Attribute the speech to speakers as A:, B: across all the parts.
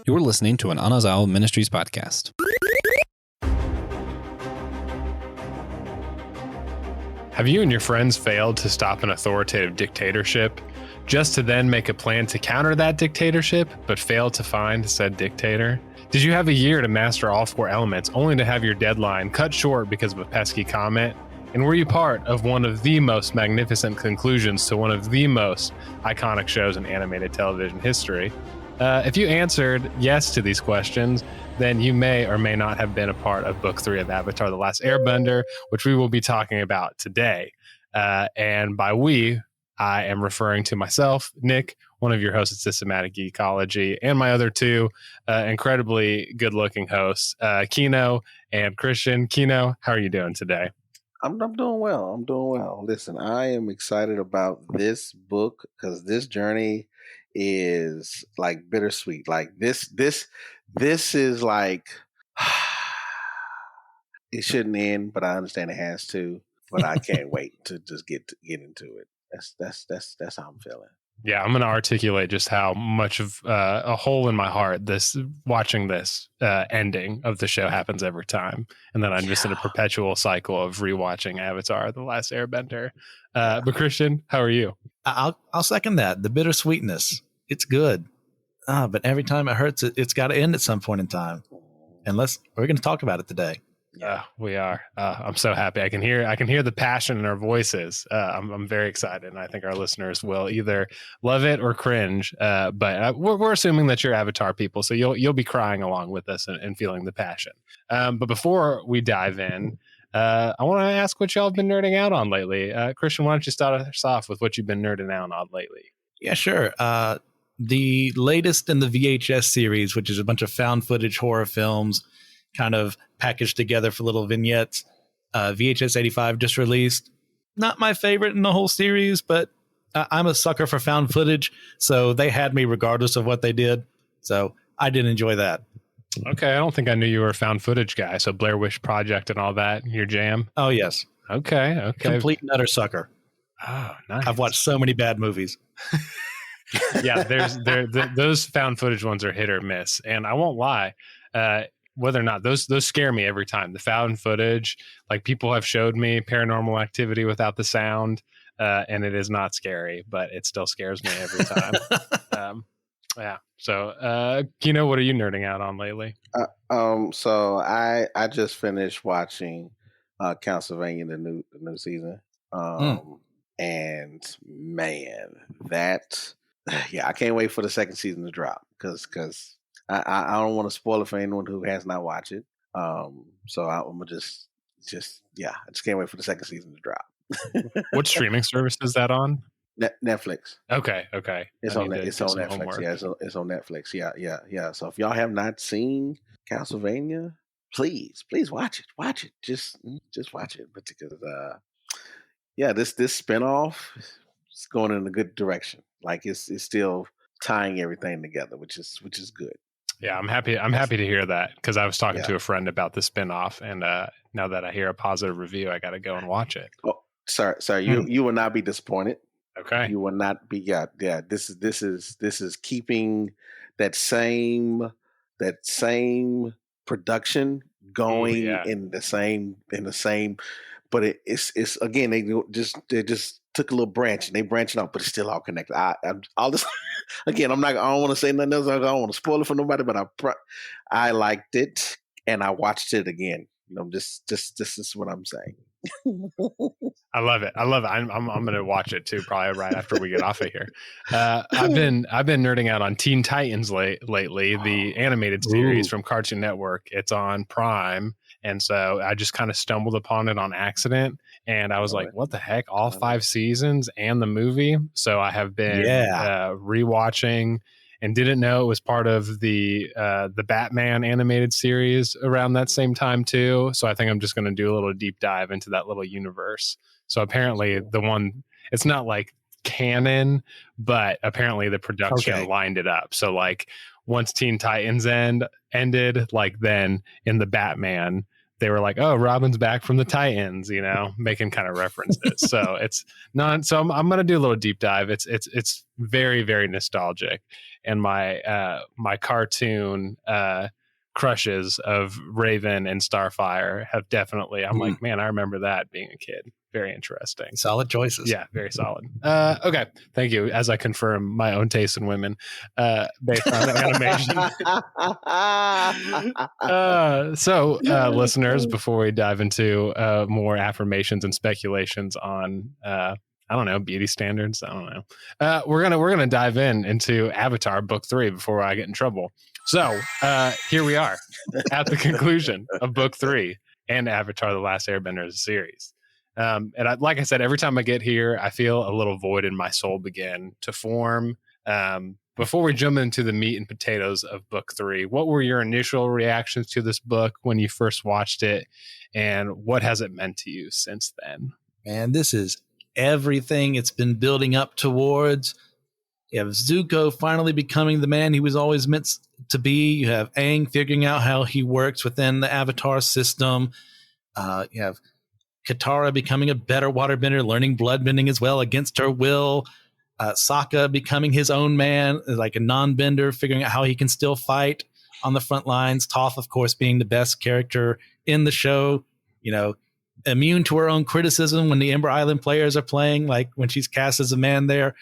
A: You're listening to an Anazao Ministries podcast.
B: Have you and your friends failed to stop an authoritative dictatorship, just to then make a plan to counter that dictatorship, but fail to find said dictator? Did you have a year to master all 4 elements, only to have your deadline cut short because of a pesky comment? And were you part of one of the most magnificent conclusions to one of the most iconic shows in animated television history? If you answered yes to these questions, then you may or may not have been a part of Book 3 of Avatar: The Last Airbender, which we will be talking about today. And by we, I am referring to myself, Nick, one of your hosts at Systematic Geekology, and my other 2 incredibly good-looking hosts, Keno and Christian. Keno, how are you doing today?
C: I'm doing well. I'm doing well. Listen, I am excited about this book because this journey is like bittersweet. Like this is like it shouldn't end, but I understand it has to. But I can't wait to just get into it. That's how I'm feeling.
B: Yeah, I'm going to articulate just how much of a hole in my heart watching this ending of the show happens every time. And then I'm just in a perpetual cycle of rewatching Avatar: The Last Airbender. But Christian, how are you?
D: I'll second that. The bittersweetness. It's good. But every time it hurts, it's got to end at some point in time. Unless we're going to talk about it today.
B: We are. I'm so happy. I can hear the passion in our voices. I'm very excited, and I think our listeners will either love it or cringe. But we're assuming that you're Avatar people, so you'll be crying along with us and feeling the passion. But before we dive in, I want to ask what y'all have been nerding out on lately. Christian, why don't you start us off with what you've been nerding out on lately?
D: Yeah, sure. The latest in the VHS series, which is a bunch of found footage horror films, kind of packaged together for little vignettes. VHS 85 just released. Not my favorite in the whole series, but I'm a sucker for found footage, so they had me regardless of what they did. So I did enjoy that.
B: Okay, I don't think I knew you were a found footage guy. So Blair Witch Project and all that, your jam?
D: Oh, yes.
B: Okay.
D: Complete and utter sucker.
B: Oh, nice.
D: I've watched so many bad movies.
B: Yeah, those found footage ones are hit or miss, and I won't lie. Whether or not those scare me every time. The found footage, like people have showed me Paranormal Activity without the sound, and it is not scary, but it still scares me every time. Yeah. So, Keno, what are you nerding out on lately?
C: So I just finished watching Castlevania, the new season, and man, I can't wait for the second season to drop because. I don't want to spoil it for anyone who has not watched it. So I'm gonna just I just can't wait for the second season to drop.
B: What streaming service is that on?
C: Netflix.
B: Okay.
C: It's on Netflix. Homework. Yeah, it's on Netflix. Yeah. So if y'all have not seen Castlevania, please watch it. Watch it. Just watch it. But because this spinoff is going in a good direction. Like it's still tying everything together, which is good.
B: Yeah, I'm happy to hear that because I was talking to a friend about the spinoff, and now that I hear a positive review, I got to go and watch it.
C: Oh, sorry, you will not be disappointed.
B: Okay,
C: you will not be. Yeah. This is keeping that same production going in the same. But it's again they just took a little branch and they branching out, but it's still all connected. I'll just again I don't want to say nothing else. I don't want to spoil it for nobody, but I liked it and I watched it again. This is what I'm saying.
B: I love it. I'm going to watch it too, probably right after we get off of here. I've been nerding out on Teen Titans lately, the animated series from Cartoon Network. It's on Prime. And so I just kind of stumbled upon it on accident. And I was like, what the heck? All 5 seasons and the movie. So I have been rewatching and didn't know it was part of the Batman animated series around that same time too. So I think I'm just going to do a little deep dive into that little universe. So apparently it's not like canon, but apparently the production lined it up. So like once Teen Titans ended, like then in the Batman, they were like, "Oh, Robin's back from the Titans," you know, making kind of references. So it's not. So I'm gonna do a little deep dive. It's very, very nostalgic, and my cartoon crushes of Raven and Starfire have definitely. I'm like, man, I remember that being a kid. Very interesting.
D: Solid choices.
B: Yeah, very solid. Okay, thank you. As I confirm my own taste in women based on animation. Listeners, before we dive into more affirmations and speculations on I don't know, beauty standards, I don't know, we're gonna dive into Avatar Book 3 before I get in trouble. So here we are at the conclusion of Book 3 and Avatar: The Last Airbender series. Like I said, every time I get here, I feel a little void in my soul begin to form. Before we jump into the meat and potatoes of Book 3, what were your initial reactions to this book when you first watched it, and what has it meant to you since then?
D: Man, this is everything it's been building up towards. You have Zuko finally becoming the man he was always meant to be. You have Aang figuring out how he works within the Avatar system. You have Katara becoming a better waterbender, learning bloodbending as well against her will. Sokka becoming his own man, like a non-bender, figuring out how he can still fight on the front lines. Toph, of course, being the best character in the show. You know, immune to her own criticism when the Ember Island players are playing, like when she's cast as a man there.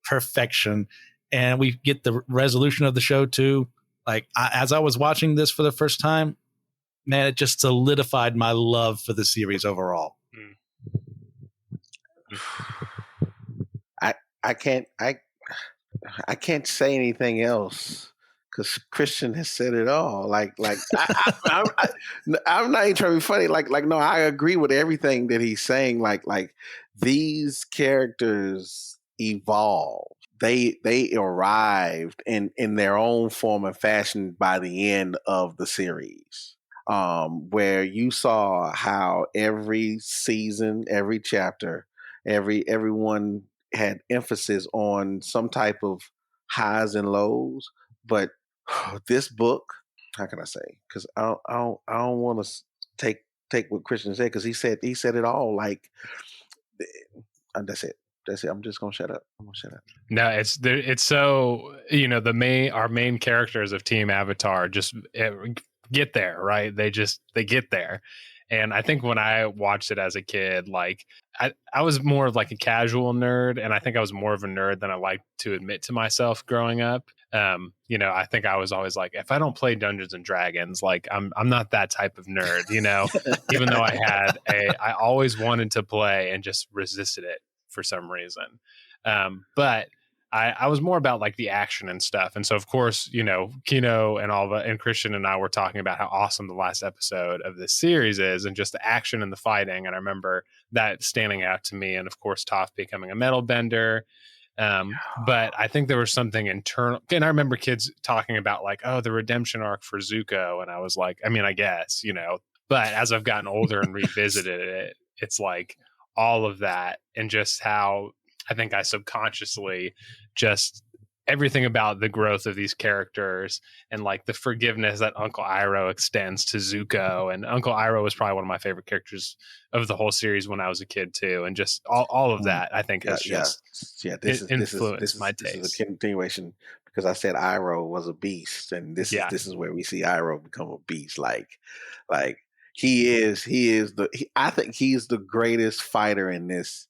D: Perfection. And we get the resolution of the show too. Like as I was watching this for the first time, man, it just solidified my love for the series overall.
C: I can't say anything else because Christian has said it all. I'm not even trying to be funny. No, I agree with everything that he's saying. Like these characters evolved. They arrived in their own form and fashion by the end of the series. Where you saw how every season, every chapter, everyone had emphasis on some type of highs and lows. But this book, how can I say? Because I don't want to take what Christian said, because he said it all. Like that's it. I'm just gonna shut up.
B: No, it's so, you know, our main characters of Team Avatar just get there, right? They get there. And I think when I watched it as a kid, like I was more of like a casual nerd, and I think I was more of a nerd than I like to admit to myself growing up. You know, I think I was always like, if I don't play Dungeons and Dragons, like I'm not that type of nerd, you know, even though I always wanted to play and just resisted it for some reason. But I was more about like the action and stuff. And so, of course, you know, Keno and Alva and Christian and I were talking about how awesome the last episode of this series is, and just the action and the fighting. And I remember that standing out to me. And of course, Toph becoming a metal bender. But I think there was something internal. And I remember kids talking about like, oh, the redemption arc for Zuko. And I was like, I mean, I guess, you know, but as I've gotten older and revisited it, it's like all of that, and just how I think I subconsciously just everything about the growth of these characters, and like the forgiveness that Uncle Iroh extends to Zuko. And Uncle Iroh was probably one of my favorite characters of the whole series when I was a kid too. And just all of that, I think has
C: this
B: influenced my taste.
C: This is a continuation, because I said Iroh was a beast, and this is where we see Iroh become a beast. Like I think he's the greatest fighter in this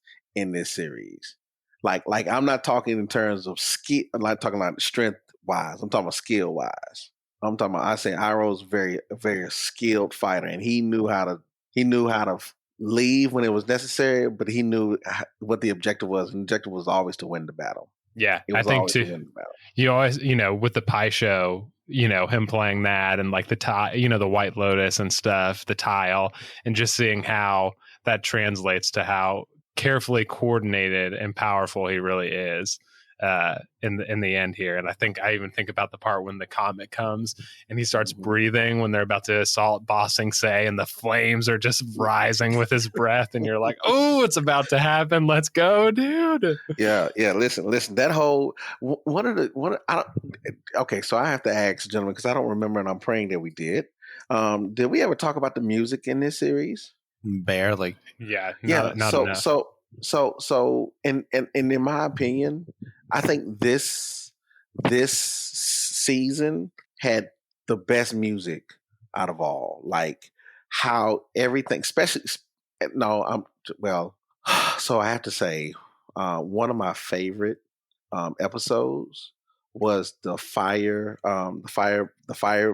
C: series. Like I'm not talking in terms of skill. I'm not talking about strength wise. I'm talking about skill wise. I say Iroh's a very skilled fighter, and he knew how to leave when it was necessary, but he knew what the objective was. And the objective was always to win the battle.
B: Yeah, I think too. You always, you know, with the Pi show, you know, him playing that, and like the tie, you know, the White Lotus and stuff, the tile, and just seeing how that translates to how carefully coordinated and powerful he really is in the end here. And I even think about the part when the comet comes and he starts breathing when they're about to assault Ba Sing Se, and the flames are just rising with his breath, and you're like, oh, it's about to happen, let's go, dude.
C: Yeah listen, that whole okay, so I have to ask, gentlemen, because I don't remember, and I'm praying that we did. Did we ever talk about the music in this series?
D: Barely.
B: Yeah,
C: Yeah.
B: not
C: So
B: enough.
C: and in my opinion, I think this season had the best music out of all. Like how everything, especially no, well. So I have to say, one of my favorite episodes was the fire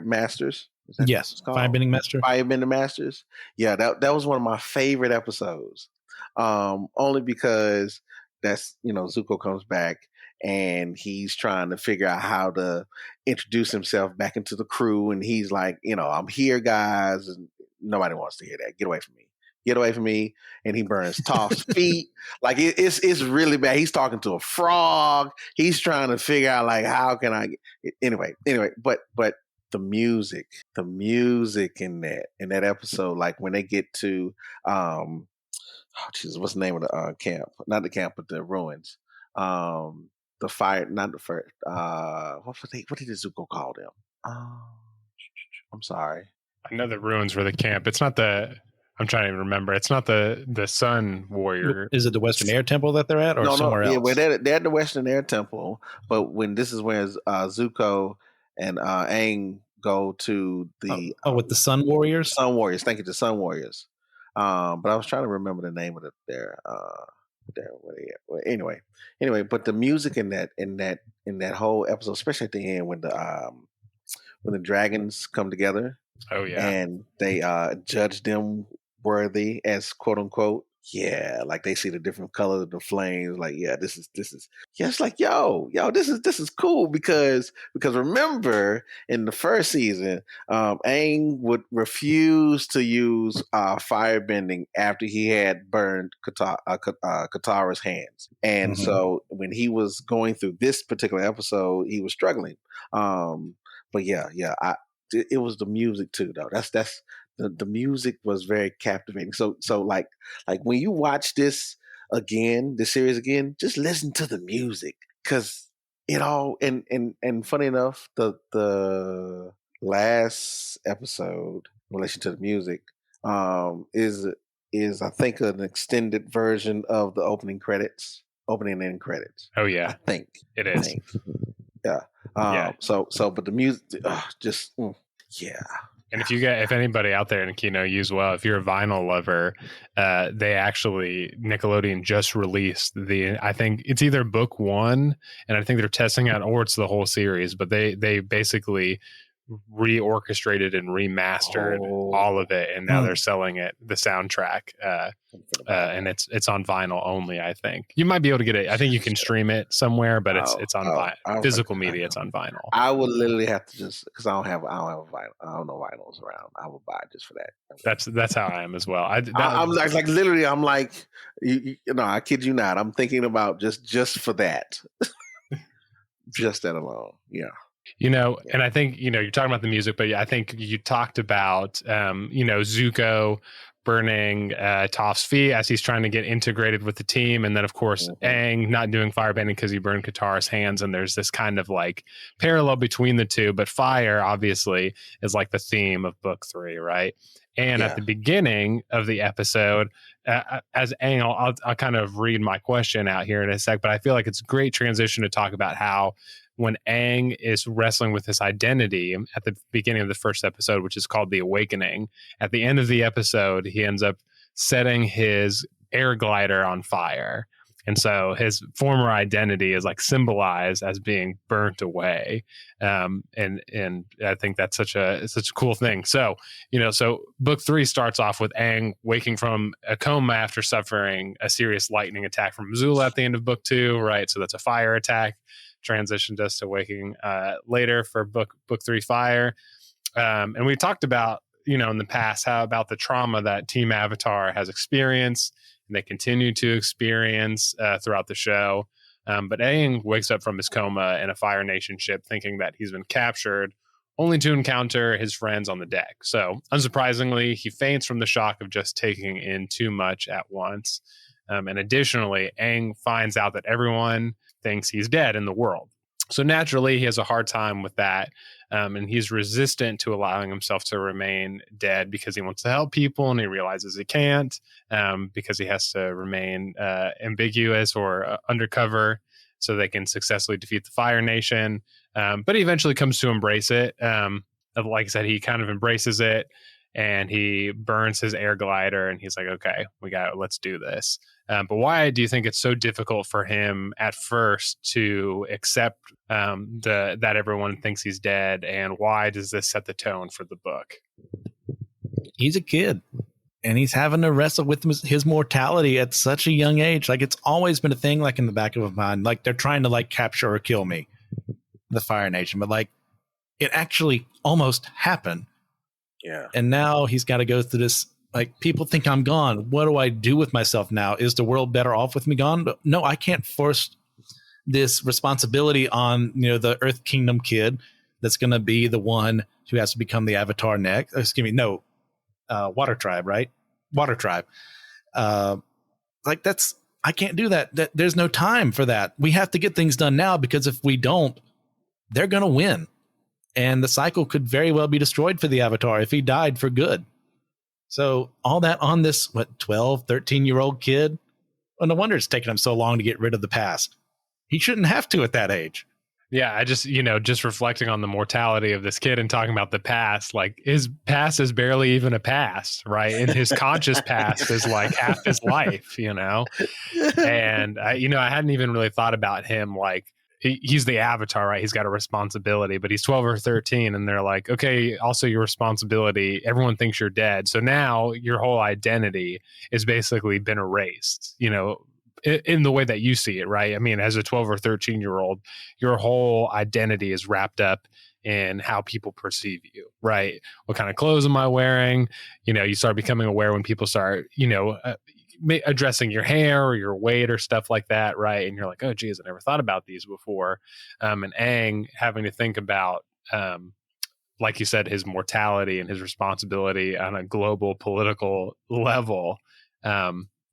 C: masters. Is that what
D: Yes.
C: it's called?
D: Firebending Master.
C: Firebender Masters. Yeah, that was one of my favorite episodes. Only because that's Zuko comes back and he's trying to figure out how to introduce himself back into the crew, and he's like, I'm here, guys, and nobody wants to hear that. Get away from me. Get away from me. And he burns Toph's feet. Like it's really bad. He's talking to a frog. He's trying to figure out like how can I get anyway, but the music in that episode, like when they get to what's the name of the camp? Not the camp, but the ruins. The fire, not the first. What did Zuko call them? I'm sorry.
B: I know the ruins were the camp. It's not the. I'm trying to remember. It's not the Sun Warrior.
D: Is it the Western Air Temple that they're at, or somewhere else?
C: Yeah, well, they're at the Western Air Temple, but when this is where Zuko and Aang go to the
D: with the Sun Warriors.
C: Sun Warriors. Thank you, the Sun Warriors. But I was trying to remember the name of anyway, but the music in that whole episode, especially at the end when the dragons come together.
B: Oh yeah,
C: and they judge them worthy as quote unquote. Yeah, like they see the different colors of the flames. Like, yeah, this is yeah. It's like, yo, this is cool because remember in the first season, Aang would refuse to use firebending after he had burned Katara's hands, and so when he was going through this particular episode, he was struggling. But yeah, it was the music too, though. That's the music was very captivating. So like when you watch this series again, just listen to the music because it all and funny enough, the last episode in relation to the music is I think an extended version of the opening and end credits.
B: Oh yeah,
C: I think
B: it is.
C: Yeah.
B: Yeah.
C: So, but the music, yeah.
B: And if anybody out there in Keno use if you're a vinyl lover, they actually Nickelodeon just released I think it's either book 1, and I think they're testing out, or it's the whole series, but they basically reorchestrated and remastered all of it, and now they're selling it, the soundtrack, and it's on vinyl only. I think you might be able to get it. I think you can stream it somewhere, but it's on physical media. It's on vinyl.
C: I would literally have to just because I don't have a vinyl. I don't know vinyls around. I would buy it just for that.
B: That's how I am as well.
C: I'm like literally. I'm like I kid you not. I'm thinking about just for that, just that alone. Yeah.
B: And I think, you're talking about the music, but I think you talked about, Zuko burning Toph's feet as he's trying to get integrated with the team. And then, of course, Aang not doing firebending because he burned Katara's hands. And there's this kind of like parallel between the two. But fire, obviously, is like the theme of book 3, right? And at the beginning of the episode, as Aang, I'll kind of read my question out here in a sec, but I feel like it's a great transition to talk about how when Aang is wrestling with his identity at the beginning of the first episode, which is called The Awakening, at the end of the episode, he ends up setting his air glider on fire. And so his former identity is like symbolized as being burnt away. And I think that's such a cool thing. So, so book 3 starts off with Aang waking from a coma after suffering a serious lightning attack from Azula at the end of book 2, right? So that's a fire attack. Transitioned us to waking later for book 3 fire. And we talked about, in the past, how about the trauma that Team Avatar has experienced and they continue to experience throughout the show. But Aang wakes up from his coma in a Fire Nation ship thinking that he's been captured, only to encounter his friends on the deck. So unsurprisingly, he faints from the shock of just taking in too much at once. And additionally, Aang finds out that everyone thinks he's dead in the world. So naturally, he has a hard time with that. And he's resistant to allowing himself to remain dead because he wants to help people, and he realizes he can't because he has to remain ambiguous or undercover so they can successfully defeat the Fire Nation. But he eventually comes to embrace it. Like I said, he kind of embraces it, and he burns his air glider, and he's like, okay, let's do this. But why do you think it's so difficult for him at first to accept that everyone thinks he's dead, and why does this set the tone for the book?
D: He's a kid, and he's having to wrestle with his mortality at such a young age. Like, it's always been a thing, like, in the back of his mind, like they're trying to like capture or kill me, the Fire Nation, but like it actually almost happened.
C: Yeah.
D: And now he's got to go through this. Like, people think I'm gone. What do I do with myself now? Is the world better off with me gone? No, I can't force this responsibility on, the Earth Kingdom kid that's going to be the one who has to become the Avatar next. Excuse me. No, Water Tribe, right? Water Tribe. I can't do that. There's no time for that. We have to get things done now, because if we don't, they're going to win. And the cycle could very well be destroyed for the Avatar if he died for good. So all that on this, 12, 13-year-old kid? Well, no wonder it's taken him so long to get rid of the past. He shouldn't have to at that age.
B: Yeah, I just, just reflecting on the mortality of this kid and talking about the past, like, his past is barely even a past, right? And his conscious past is like half his life, And I hadn't even really thought about him, like, he's the Avatar, right? He's got a responsibility, but he's 12 or 13, and they're like, okay, also your responsibility, everyone thinks you're dead. So now your whole identity is basically been erased, in the way that you see it, right? I mean, as a 12 or 13-year-old, your whole identity is wrapped up in how people perceive you, right? What kind of clothes am I wearing? You start becoming aware when people start, addressing your hair or your weight or stuff like that, right? And you're like, oh, geez, I never thought about these before. And Aang having to think about, like you said, his mortality and his responsibility on a global political level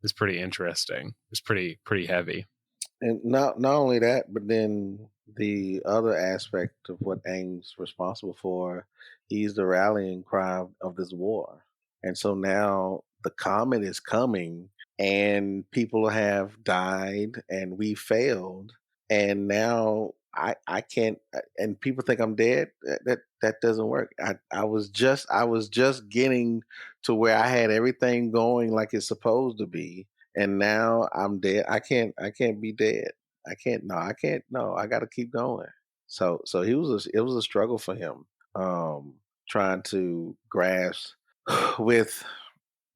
B: is pretty interesting. It's pretty heavy.
C: And not only that, but then the other aspect of what Aang's responsible for, he's the rallying cry of this war. And so now the comet is coming, and people have died, and we failed, and now I can't. And people think I'm dead. That doesn't work. I was just getting to where I had everything going like it's supposed to be, and now I'm dead. I can't be dead. I can't. No, I got to keep going. So it was a struggle for him, trying to grasp with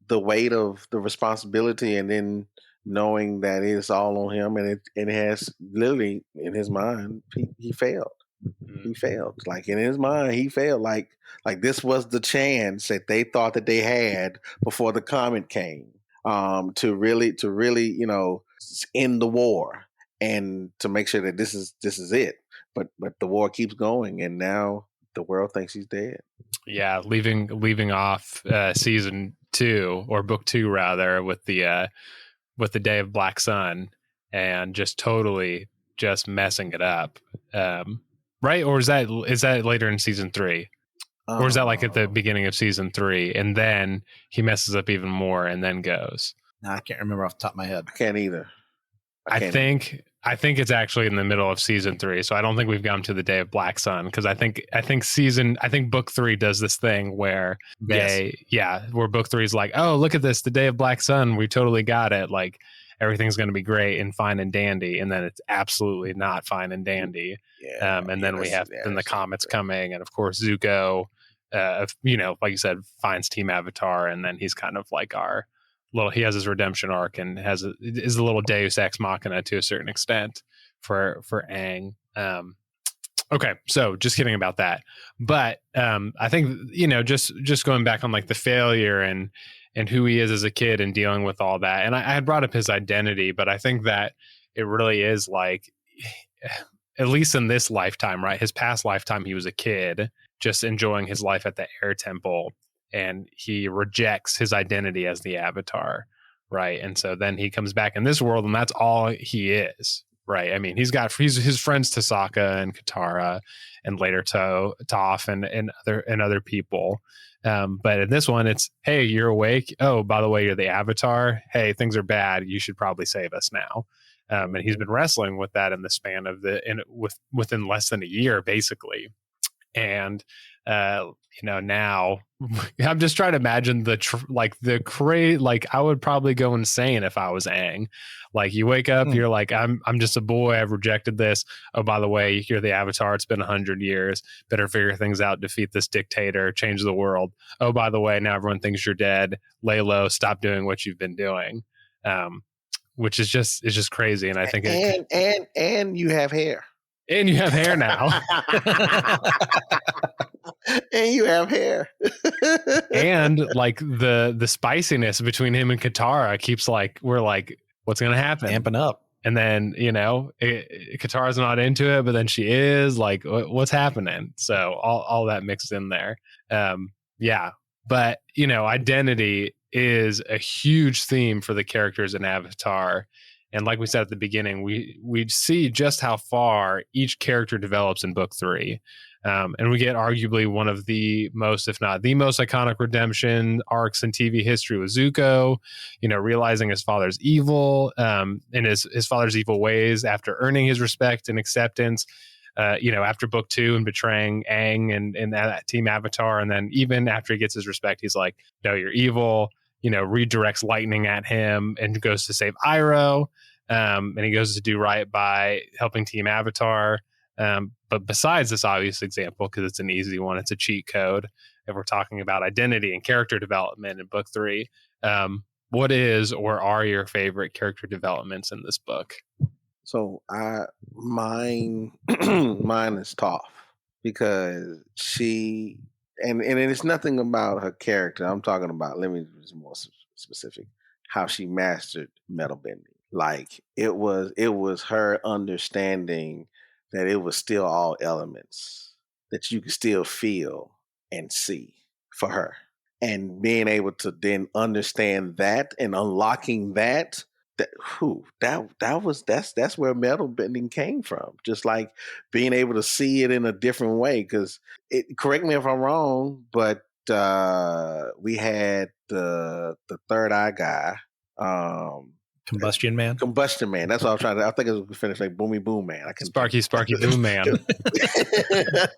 C: the weight of the responsibility, and then knowing that it's all on him, and it has literally in his mind, he failed. He failed. Like, in his mind, he failed. Like this was the chance that they thought that they had before the comet came, to really end the war, and to make sure that this is it. But the war keeps going, and now the world thinks he's dead.
B: Yeah, leaving off season 2, or book 2 rather, with the Day of Black Sun, and just totally just messing it up, right? Or is that later in season 3, or is that like at the beginning of season 3, and then he messes up even more and then goes?
D: No, I can't remember off the top of my head.
C: I can't either.
B: I think it's actually in the middle of season 3, so I don't think we've gotten to the Day of Black Sun, because I think book 3 does this thing where where book 3 is like, oh, look at this, the Day of Black Sun, we totally got it, like everything's going to be great and fine and dandy, and then it's absolutely not fine and dandy. And then we have the comets coming, and of course Zuko, like you said, finds Team Avatar, and then he's kind of like he has his redemption arc, and is a little Deus Ex Machina to a certain extent for Aang. Okay, so just kidding about that. But I think, just going back on like the failure and who he is as a kid and dealing with all that. And I had brought up his identity, but I think that it really is like, at least in this lifetime, right? His past lifetime, he was a kid just enjoying his life at the Air Temple, and he rejects his identity as the Avatar, right? And so then he comes back in this world, and that's all he is, right? I mean, he's his friends Tasaka and Katara, and later Toph and other people. But in this one, it's, hey, you're awake. Oh, by the way, you're the Avatar. Hey, things are bad. You should probably save us now. And he's been wrestling with that in the span of within less than a year, basically. And now I'm just trying to imagine I would probably go insane if I was Aang. Like, you wake up, you're like, I'm just a boy. I've rejected this. Oh, by the way, you're the Avatar. It's been 100 years. Better figure things out. Defeat this dictator. Change the world. Oh, by the way, now everyone thinks you're dead. Lay low. Stop doing what you've been doing. Which is just crazy. And I think
C: and you have hair.
B: And you have hair now.
C: And you have hair.
B: And like the spiciness between him and Katara keeps we're like, what's going to happen?
D: Amping up.
B: And then, Katara's not into it, but then she is. Like, what's happening? So all that mixed in there. Yeah. But, identity is a huge theme for the characters in Avatar. And like we said at the beginning, we see just how far each character develops in book 3. And we get arguably one of the most, if not the most iconic redemption arcs in TV history with Zuko, realizing his father's evil, and his father's evil ways after earning his respect and acceptance, after book 2 and betraying Aang and that team Avatar. And then even after he gets his respect, he's like, no, you're evil, redirects lightning at him and goes to save Iroh. And he goes to do right by helping Team Avatar. But besides this obvious example, because it's an easy one, it's a cheat code. If we're talking about identity and character development in book 3, what is or are your favorite character developments in this book?
C: So mine is Toph, because she and it's nothing about her character. I'm talking about, let me be more specific, how she mastered metal bending. Like, it was her understanding that it was still all elements that you could still feel and see for her, and being able to then understand that and unlocking that's where metal bending came from. Just like being able to see it in a different way. Because correct me if I'm wrong, but we had the third eye guy.
B: Combustion Man.
C: That's what I was trying to. I think it was finished like Boomy Boom Man.
B: Sparky Boom Man.
C: It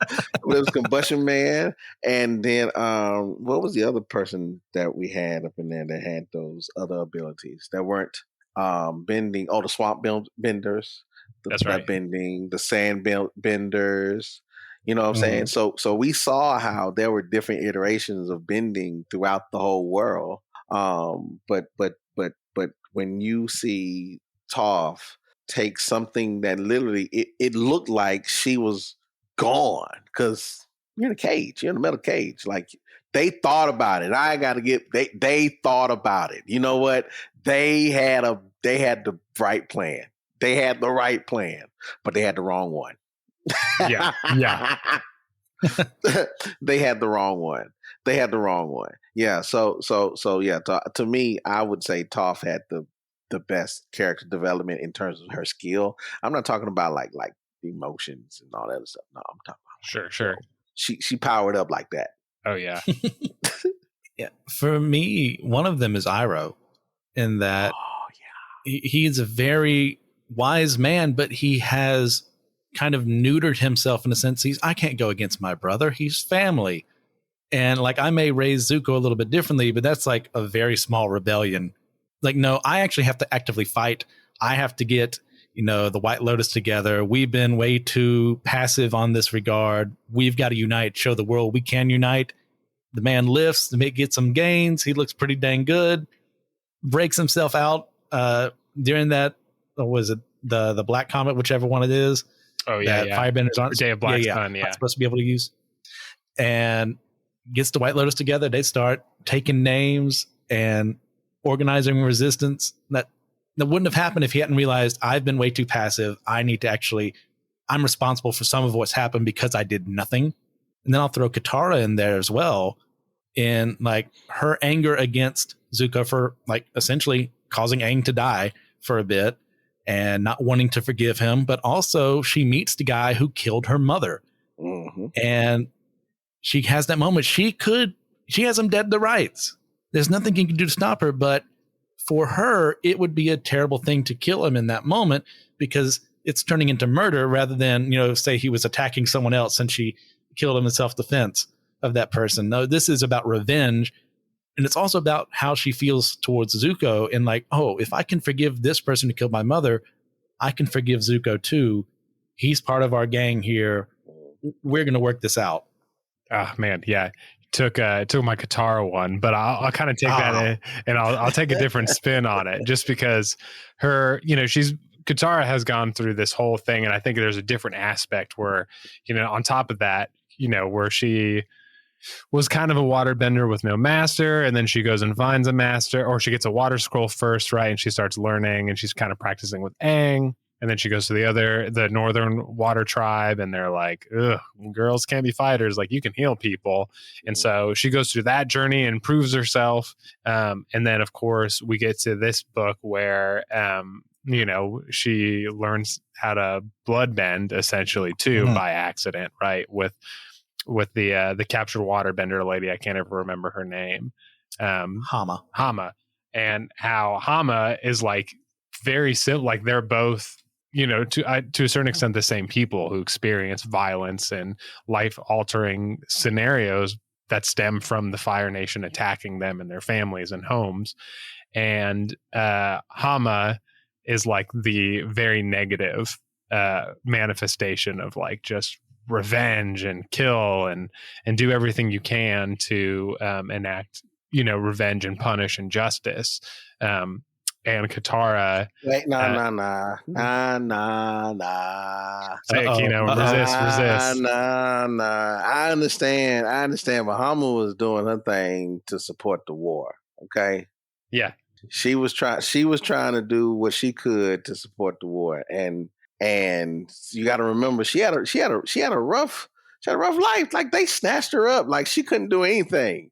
C: was Combustion Man, and then what was the other person that we had up in there that had those other abilities that weren't bending? Oh, the swamp benders.
B: That's right.
C: Bending, the sand benders. You know what I'm saying? So we saw how there were different iterations of bending throughout the whole world. But when you see Toph take something that literally it looked like she was gone, because you're in a cage, you're in a metal cage. Like, they thought about it. They thought about it. You know what? They had the right plan. They had the right plan, but they had the wrong one.
B: Yeah.
C: They had the wrong one. Yeah. So yeah. To me, I would say Toph had the best character development in terms of her skill. I'm not talking about like emotions and all that other stuff. No, I'm talking about
B: sure.
C: She powered up like that.
B: Oh yeah.
D: Yeah. For me, one of them is Iroh, in that he is a very wise man, but he has kind of neutered himself in a sense. I can't go against my brother. He's family. And like, I may raise Zuko a little bit differently, but that's like a very small rebellion. Like, no, I actually have to actively fight. I have to get, the White Lotus together. We've been way too passive on this regard. We've got to unite, show the world we can unite. The man lifts, gets some gains. He looks pretty dang good. Breaks himself out during that, what was it, the Black Comet, whichever one it is.
B: Oh yeah,
D: Firebenders aren't
B: Day of Black Sun,
D: not supposed to be able to use. And gets the White Lotus together. They start taking names and organizing resistance. That wouldn't have happened if he hadn't realized, I've been way too passive. I need to I'm responsible for some of what's happened because I did nothing. And then I'll throw Katara in there as well, in like her anger against Zuko for like essentially causing Aang to die for a bit, and not wanting to forgive him. But also she meets the guy who killed her mother.
C: Mm-hmm.
D: And she has that moment. She has him dead to rights. There's nothing you can do to stop her. But for her, it would be a terrible thing to kill him in that moment because it's turning into murder rather than, say he was attacking someone else and she killed him in self-defense of that person. No, this is about revenge. And it's also about how she feels towards Zuko and like, oh, if I can forgive this person who killed my mother, I can forgive Zuko too. He's part of our gang here. We're going to work this out.
B: Oh man, yeah. Took my Katara one, but I'll kind of take that and I'll take a different spin on it, just because her, Katara has gone through this whole thing, and I think there's a different aspect where, on top of that, where she was kind of a waterbender with no master, and then she goes and finds a master, or she gets a water scroll first, right? And she starts learning, and she's kind of practicing with Aang. And then she goes to the northern water tribe, and they're like, ugh, girls can't be fighters. Like, you can heal people. And so she goes through that journey and proves herself. And then, of course, we get to this book where, she learns how to bloodbend essentially too, by accident, right? With the captured waterbender lady. I can't ever remember her name. Hama. And how Hama is like very simple. Like, they're both, to a certain extent, the same people who experience violence and life-altering scenarios that stem from the Fire Nation attacking them and their families and homes. And Hama is like the very negative manifestation of like just revenge and kill and do everything you can to enact, revenge and punish and justice. And Katara.
C: Wait, nah.
B: Say it, Keno. Resist.
C: Nah. I understand. But Hama was doing her thing to support the war. Okay.
B: Yeah.
C: She was trying to do what she could to support the war, and you got to remember she had a rough life. Like, they snatched her up. Like, she couldn't do anything.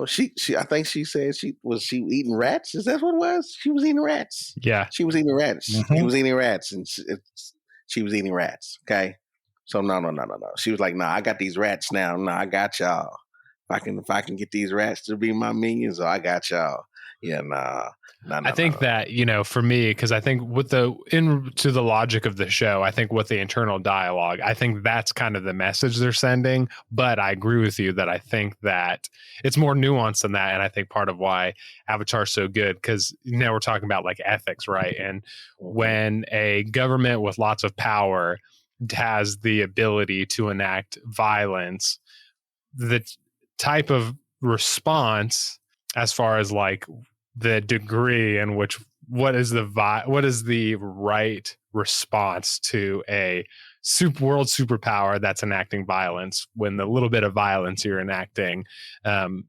C: She I think she said she was eating rats. Is that what it was? She was eating rats.
B: Yeah.
C: She was eating rats.
D: Mm-hmm.
C: She was eating rats, and she was eating rats. Okay. So no. She was like, nah, I got these rats now. No, I got y'all. If I can get these rats to be my minions, I got y'all. Yeah, nah.
B: I think that, for me, because I think to the logic of the show, I think with the internal dialogue, I think that's kind of the message they're sending. But I agree with you that I think that it's more nuanced than that. And I think part of why Avatar's so good, because now we're talking about like ethics, right? And when a government with lots of power has the ability to enact violence, the type of response, as far as like the degree in which what is the right response to a world superpower that's enacting violence, when the little bit of violence you're enacting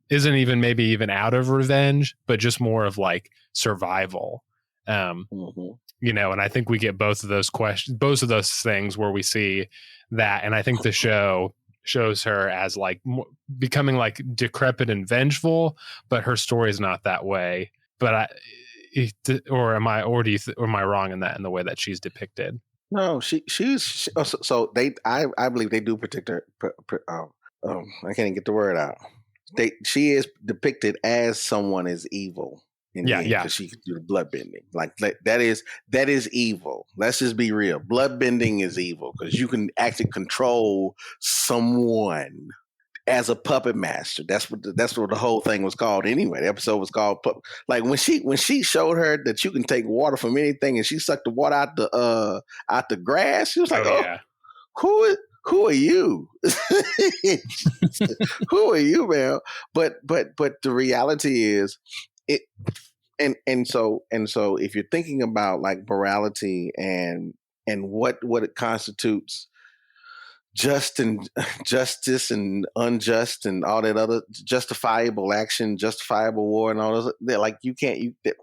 B: isn't even out of revenge, but just more of like survival. And I think we get both of those things where we see that. And I think the show shows her as like becoming like decrepit and vengeful, but her story is not that way. But am I wrong in that, in the way that she's depicted?
C: No, she's so they. I believe they do protect her. I can't even get the word out. She is depicted as someone as evil. Yeah. Because she can do the bloodbending. Like, that is evil. Let's just be real. Bloodbending is evil because you can actually control someone as a puppet master. That's what the whole thing was called anyway. The episode was called like when she showed her that you can take water from anything, and she sucked the water out the grass. She was like,
B: yeah.
C: Who are you? Who are you, man? But the reality is, it and so if you're thinking about like morality and what it constitutes, justice and unjust and all that other justifiable action, justifiable war, and all those, like,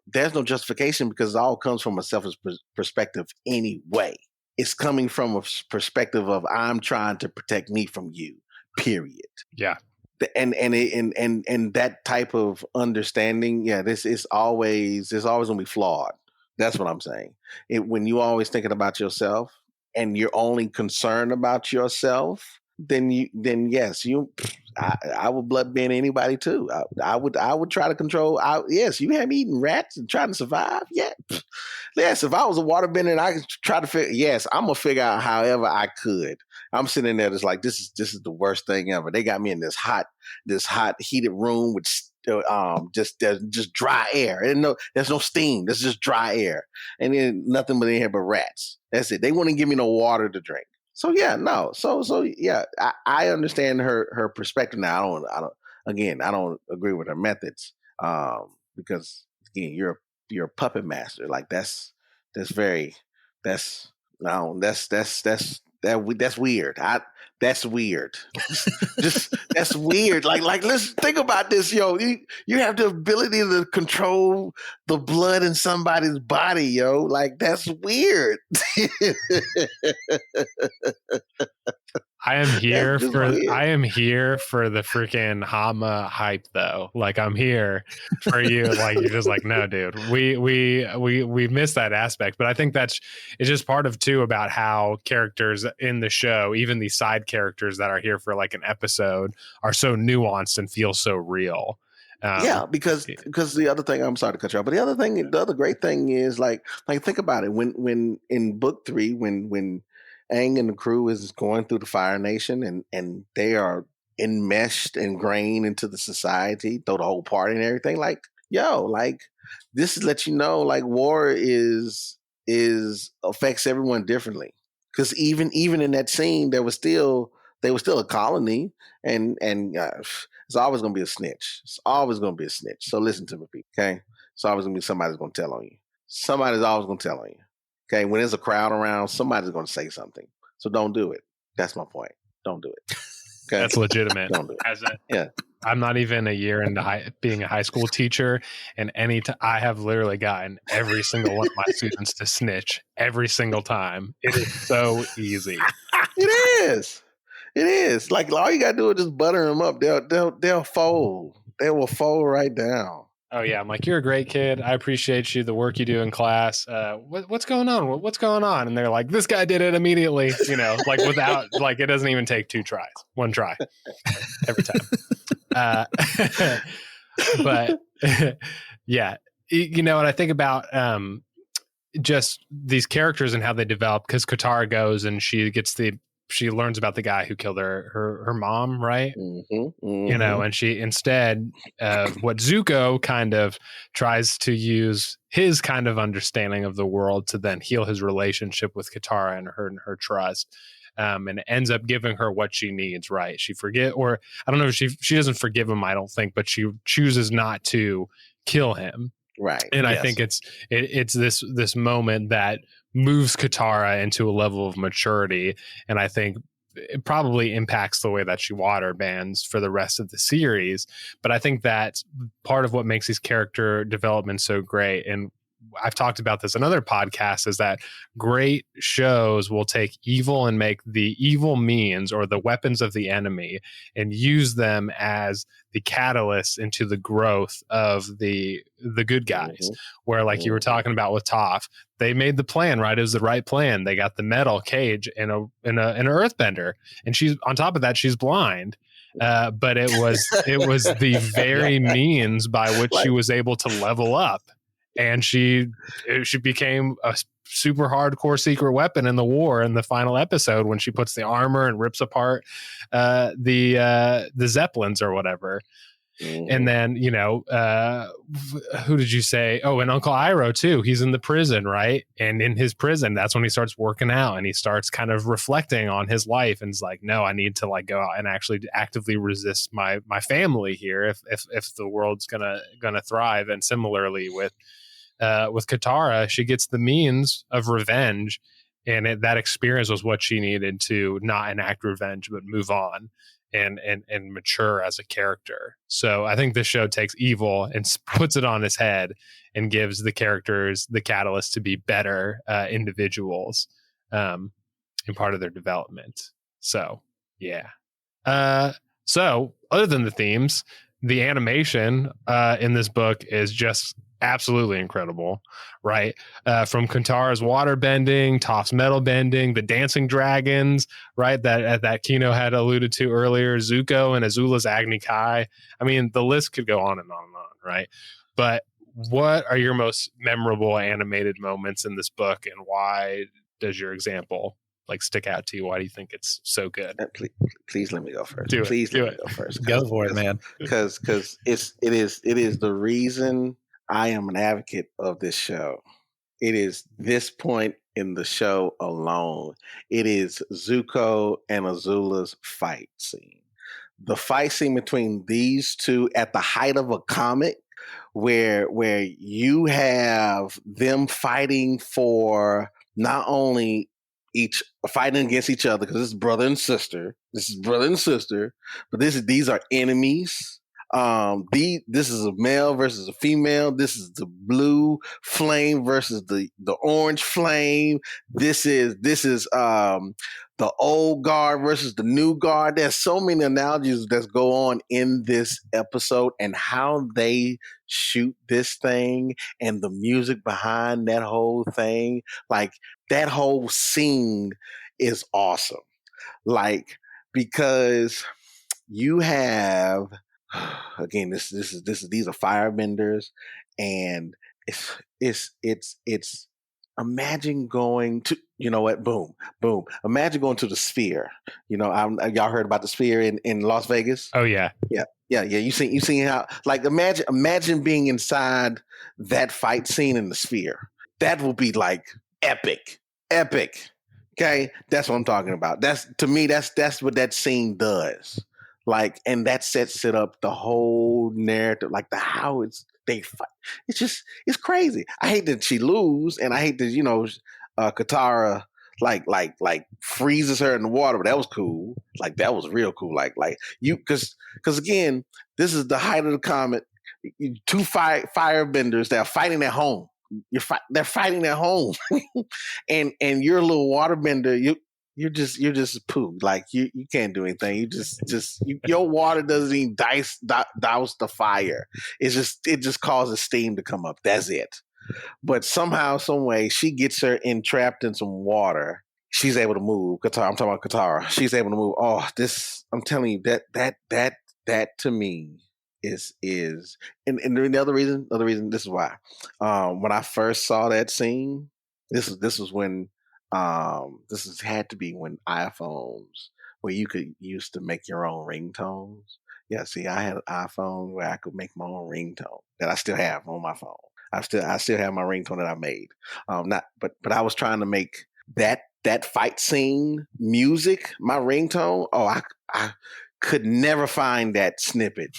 C: there's no justification, because it all comes from a selfish perspective anyway. It's coming from a perspective of, I'm trying to protect me from you, period.
B: Yeah.
C: And that type of understanding, this is always gonna be flawed, That's what I'm saying. When you always thinking about yourself and you're only concerned about yourself, then yes, I would blood ban anybody too. I would try to control. Yes, you have me eating rats and trying to survive. Yeah, yes. If I was a waterbender and I could try to figure, yes, I'm gonna figure out however I could. I'm sitting there just like this is the worst thing ever. They got me in this hot heated room with just dry air. And there's no steam. There's just dry air, and then nothing but in here but rats. That's it. They wouldn't give me no water to drink. So yeah, no. So yeah, I understand her perspective now. I don't agree with her methods. Because again, you're a puppet master. Like that's very that's no that's weird. That's weird. Just that's weird. Like let's think about this, yo. You have the ability to control the blood in somebody's body, yo. Like that's weird.
B: I am here
C: That's just
B: for
C: weird.
B: I am here for the freaking Hama hype though. Like I'm here for you. Like you're just like, no, dude. We missed that aspect. But I think it's just part of too about how characters in the show, even these side characters that are here for like an episode, are so nuanced and feel so real.
C: Yeah, because the other thing, I'm sorry to cut you off, but the other great thing is like think about it. When in book 3, when Aang and the crew is going through the Fire Nation and they are enmeshed, ingrained into the society, throw the whole party and everything. Like, yo, like this lets you know, like war is affects everyone differently. Because even in that scene, they were still a colony, and it's always going to be a snitch. It's always going to be a snitch. So listen to me, people. Okay, it's always going to be somebody's going to tell on you. Somebody's always going to tell on you. Okay, when there's a crowd around, somebody's going to say something. So don't do it. That's my point. Don't do it. Okay?
B: That's legitimate.
C: Don't do it. Yeah.
B: I'm not even a year into being a high school teacher, and I have literally gotten every single one of my students to snitch every single time. It is so easy.
C: It is. It is. Like all you gotta do is just butter them up. They'll fold. They will fold right down.
B: Oh yeah, I'm like, you're a great kid. I appreciate you, the work you do in class. What's going on? What's going on? And they're like, this guy did it immediately. You know, like without, like it doesn't even take 2 tries, 1 try every time. But yeah, you know, and I think about just these characters and how they develop, because Katara goes and she learns about the guy who killed her mom, right?
C: Mm-hmm, mm-hmm.
B: You know, and she instead what Zuko kind of tries to use his kind of understanding of the world to then heal his relationship with Katara and her trust. And it ends up giving her what she needs, right? Or I don't know if she doesn't forgive him, I don't think, but she chooses not to kill him.
C: Right.
B: And yes. I think it's this moment that moves Katara into a level of maturity, and I think it probably impacts the way that she water bans for the rest of the series. But I think that's part of what makes these character development so great. And I've talked about this in other podcasts, is that great shows will take evil and make the evil means or the weapons of the enemy and use them as the catalyst into the growth of the good guys. Mm-hmm. Where like you were talking about with Toph, they made the plan, right? It was the right plan. They got the metal cage and an earthbender, and she's on top of that, she's blind. But it was the very means by which she was able to level up. And she became a super hardcore secret weapon in the war in the final episode when she puts the armor and rips apart the Zeppelins or whatever. Mm-hmm. And then, you know, who did you say? Oh, and Uncle Iroh too. He's in the prison, right? And in his prison, that's when he starts working out and he starts kind of reflecting on his life and is like, no, I need to like go out and actually actively resist my family here if the world's gonna thrive. And similarly with Katara, she gets the means of revenge, and that experience was what she needed to not enact revenge but move on and mature as a character. So I think this show takes evil and puts it on its head and gives the characters the catalyst to be better individuals in part of their development. So yeah. So other than the themes, the animation in this book is just absolutely incredible, right? From Katara's water bending, Toph's metal bending, the dancing dragons, right? That Keno had alluded to earlier, Zuko and Azula's Agni Kai. I mean, the list could go on and on and on, right? But what are your most memorable animated moments in this book, and why does your example like stick out to you? Why do you think it's so good?
C: Please let me go first.
B: Do
C: please
B: it.
C: let me go first.
D: Go for it, man.
C: Because it is the reason I am an advocate of this show. It is this point in the show alone. It is Zuko and Azula's fight scene. The fight scene between these two at the height of a comic, where you have them fighting for not only fighting against each other, because this is brother and sister. But these are enemies. This is a male versus a female. This is the blue flame versus the orange flame. This is the old guard versus the new guard. There's so many analogies that go on in this episode, and how they shoot this thing and the music behind that whole thing. Like, that whole scene is awesome. Like, because you have, again, these are firebenders, and it's imagine going to, you know what, boom. Imagine going to the Sphere. Y'all heard about the Sphere in Las Vegas?
B: Oh yeah.
C: Yeah. You seen how, like, imagine being inside that fight scene in the Sphere. That will be like epic. Okay, that's what I'm talking about. That's what that scene does. Like, and that sets it up, the whole narrative, like how they fight. It's crazy. I hate that she lose, and I hate that Katara like freezes her in the water, but that was cool. Like, that was real cool. Like because again, this is the height of the comet. Two firebenders that are fighting at home. They're fighting at home, and you're a little waterbender. You're just poo. Like, you can't do anything. You just your water doesn't even douse the fire. It just causes steam to come up. That's it. But somehow, some way, she gets her entrapped in some water. She's able to move. I'm talking about Katara. She's able to move. Oh, I'm telling you, that to me is and the other reason, this is why. When I first saw that scene, this was when had to be when iPhones, where you could use to make your own ringtones. Yeah, see, I had an iPhone where I could make my own ringtone that I still have on my phone. I still have my ringtone that I made. But I was trying to make that fight scene music my ringtone. Oh, I could never find that snippet.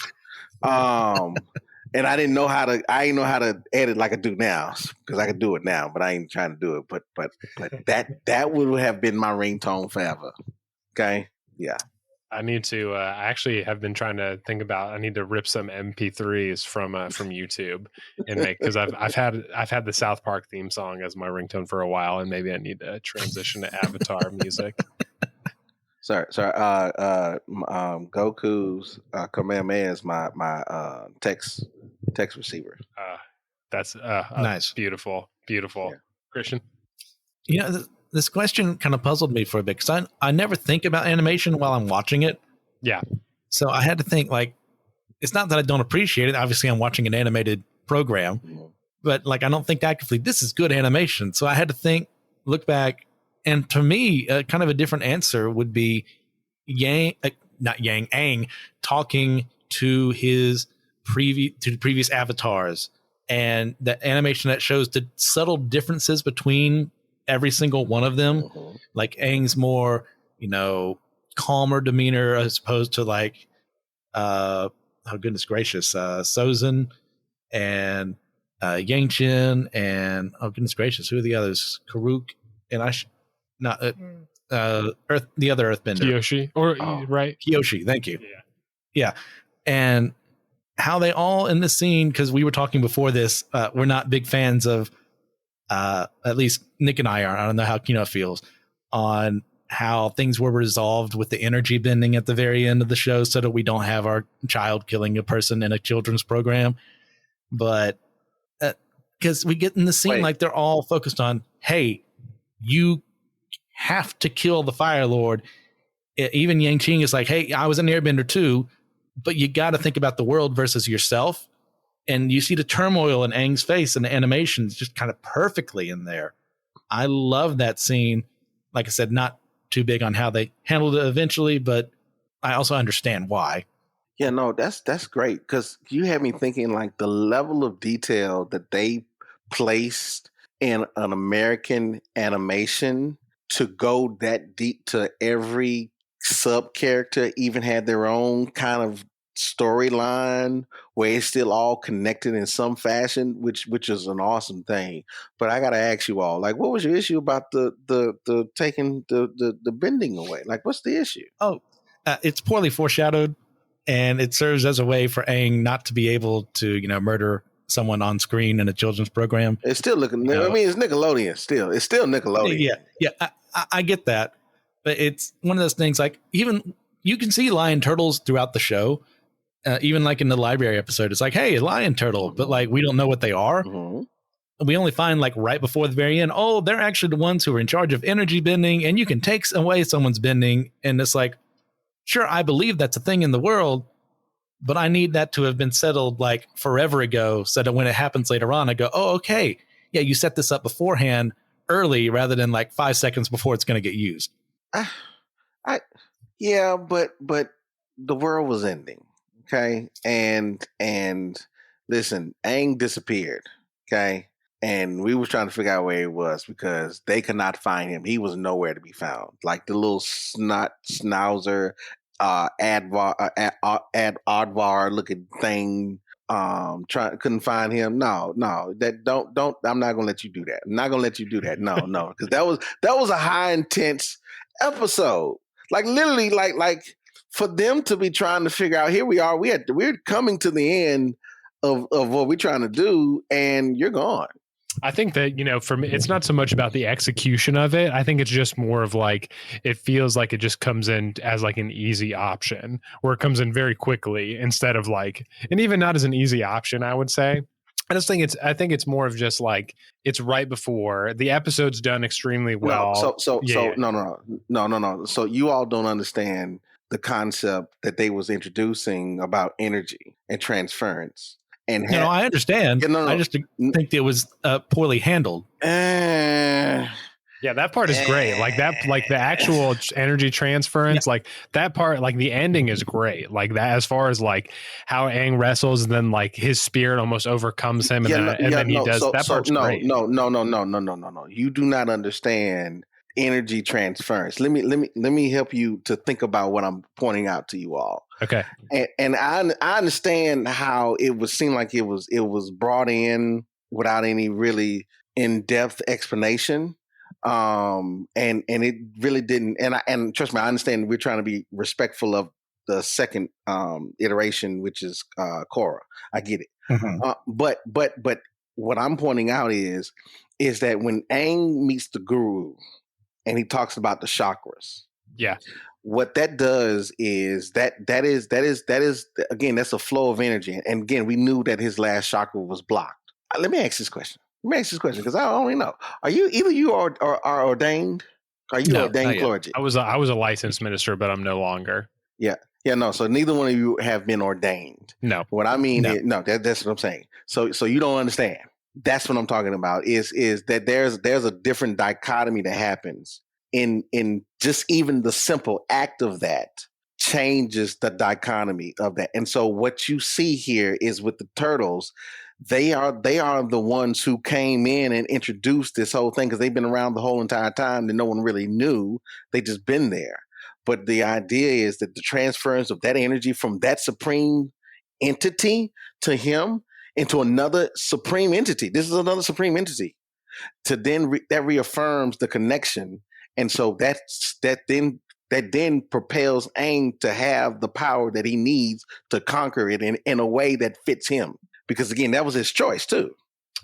C: And I didn't know how to edit like I do now, because I could do it now, but I ain't trying to do it. But that would have been my ringtone forever. Okay, yeah.
B: I need to. I actually have been trying to think about. I need to rip some MP3s from YouTube and make, because I've had the South Park theme song as my ringtone for a while, and maybe I need to transition to Avatar music.
C: Sorry. Goku's Kamehameha is my text receiver.
B: That's
D: nice,
B: beautiful. Yeah. Christian.
D: This question kind of puzzled me for a bit, because I never think about animation while I'm watching it.
B: Yeah.
D: So I had to think, like, it's not that I don't appreciate it. Obviously, I'm watching an animated program, but like, I don't think actively, this is good animation. So I had to look back. And to me, kind of a different answer would be Aang talking to his previous avatars, and the animation that shows the subtle differences between every single one of them.
C: Mm-hmm.
D: Like, Aang's more, calmer demeanor, as opposed to like, oh goodness gracious, Sozin and Yangchen, and oh goodness gracious, who are the others? Karuk and the other Earthbender,
B: Kyoshi, right?
D: Kyoshi, thank you. Yeah, and how they all in this scene, because we were talking before this, we're not big fans of, at least Nick and I are. I don't know how Keno feels on how things were resolved with the energy bending at the very end of the show so that we don't have our child killing a person in a children's program. But because we get in the scene, like they're all focused on, hey, you have to kill the Fire Lord. Even Yang Qing is like, hey, I was an airbender too, but you got to think about the world versus yourself. And you see the turmoil in Aang's face and the animations just kind of perfectly in there. I love that scene. Like I said, not too big on how they handled it eventually, but I also understand why.
C: Yeah, no, that's great, because you had me thinking like the level of detail that they placed in an American animation to go that deep to every sub character, even had their own kind of storyline where it's still all connected in some fashion, which is an awesome thing. But I gotta ask you all, like, what was your issue about the taking the bending away? Like, what's the issue?
D: It's poorly foreshadowed, and it serves as a way for Aang not to be able to, murder someone on screen in a children's program.
C: It's still looking. I mean, it's Nickelodeon. It's still Nickelodeon.
D: Yeah. I get that, but it's one of those things. Like, even you can see lion turtles throughout the show. Even like in the library episode, it's like, hey, a lion turtle, but like we don't know what they are. Mm-hmm. We only find like right before the very end, oh, they're actually the ones who are in charge of energy bending, and you can take away someone's bending. And it's like, sure, I believe that's a thing in the world, but I need that to have been settled like forever ago, so that when it happens later on, I go, oh, okay, yeah, you set this up beforehand early rather than like 5 seconds before it's going to get used.
C: Yeah, but the world was ending. Okay. And listen, Aang disappeared. Okay. And we was trying to figure out where he was because they could not find him. He was nowhere to be found. Like the little snot schnauzer, Advar looking thing. Couldn't find him. No, that don't. I'm not gonna let you do that. I'm not gonna let you do that. No, because that was a high intense episode. Like literally, like. For them to be trying to figure out, here we are, we're coming to the end of what we're trying to do, and you're gone.
B: I think that, for me, it's not so much about the execution of it. I think it's just more of like, it feels like it just comes in as like an easy option, where it comes in very quickly instead of like, and even not as an easy option, I would say. I think it's more of just like, it's right before the episode's done extremely well.
C: No. So you all don't understand the concept that they was introducing about energy and transference. And
D: I understand. I just think it was poorly handled.
B: Yeah, that part is great. Like that, like the actual energy transference, like that part, like the ending is great. Like that, as far as like how Aang wrestles and then like his spirit almost overcomes him, and then he does that part's great.
C: No. You do not understand energy transference. Let me help you to think about what I'm pointing out to you all.
B: Okay.
C: And I understand how it would seem like it was brought in without any really in-depth explanation. And it really didn't. And trust me, I understand we're trying to be respectful of the second iteration, which is Korra. I get it. Mm-hmm. But what I'm pointing out is that when Aang meets the Guru, and he talks about the chakras.
B: Yeah.
C: What that does is that is again, that's a flow of energy. And again, we knew that his last chakra was blocked. Let me ask this question because I don't know. Are you either you are ordained? Are you ordained clergy?
B: I was a licensed minister, but I'm no longer.
C: Yeah. No. So neither one of you have been ordained.
B: No.
C: What I mean is that's what I'm saying. So you don't understand. That's what I'm talking about is that there's a different dichotomy that happens in just even the simple act of that changes the dichotomy of that. And so what you see here is with the turtles, they are the ones who came in and introduced this whole thing because they've been around the whole entire time that no one really knew. They just been there. But the idea is that the transference of that energy from that supreme entity to him into another supreme entity. This is another supreme entity. To then that reaffirms the connection, and so that then propels Aang to have the power that he needs to conquer it in a way that fits him. Because again, that was his choice too.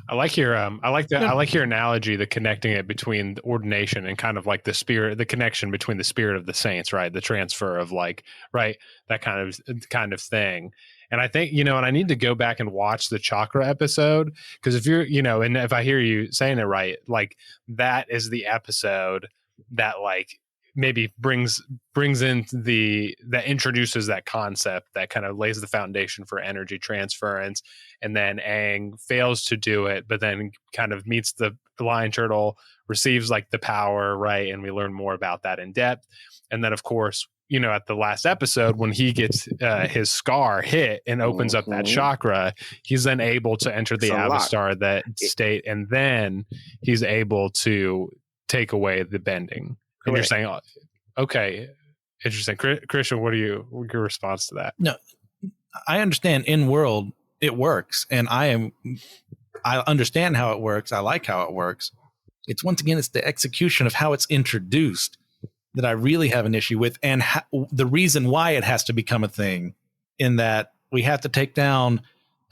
B: I like your
D: Yeah.
B: I like your analogy, the connecting it between the ordination and kind of like the spirit, the connection between the spirit of the saints, right? The transfer of like, right, that kind of thing. And I think, and I need to go back and watch the chakra episode, because if you're, and if I hear you saying it right, like that is the episode that like maybe brings in that introduces that concept that kind of lays the foundation for energy transference. And then Aang fails to do it, but then kind of meets the lion turtle, receives like the power, right? And we learn more about that in depth. And then, of course, at the last episode, when he gets his scar hit and opens up that chakra, he's then able to enter the Avastar, that state, and then he's able to take away the bending. And you're saying, okay, interesting. Christian, what's your response to that?
D: No, I understand in world it works, and I understand how it works. I like how it works. It's once again, it's the execution of how it's introduced that I really have an issue with, and the reason why it has to become a thing, in that we have to take down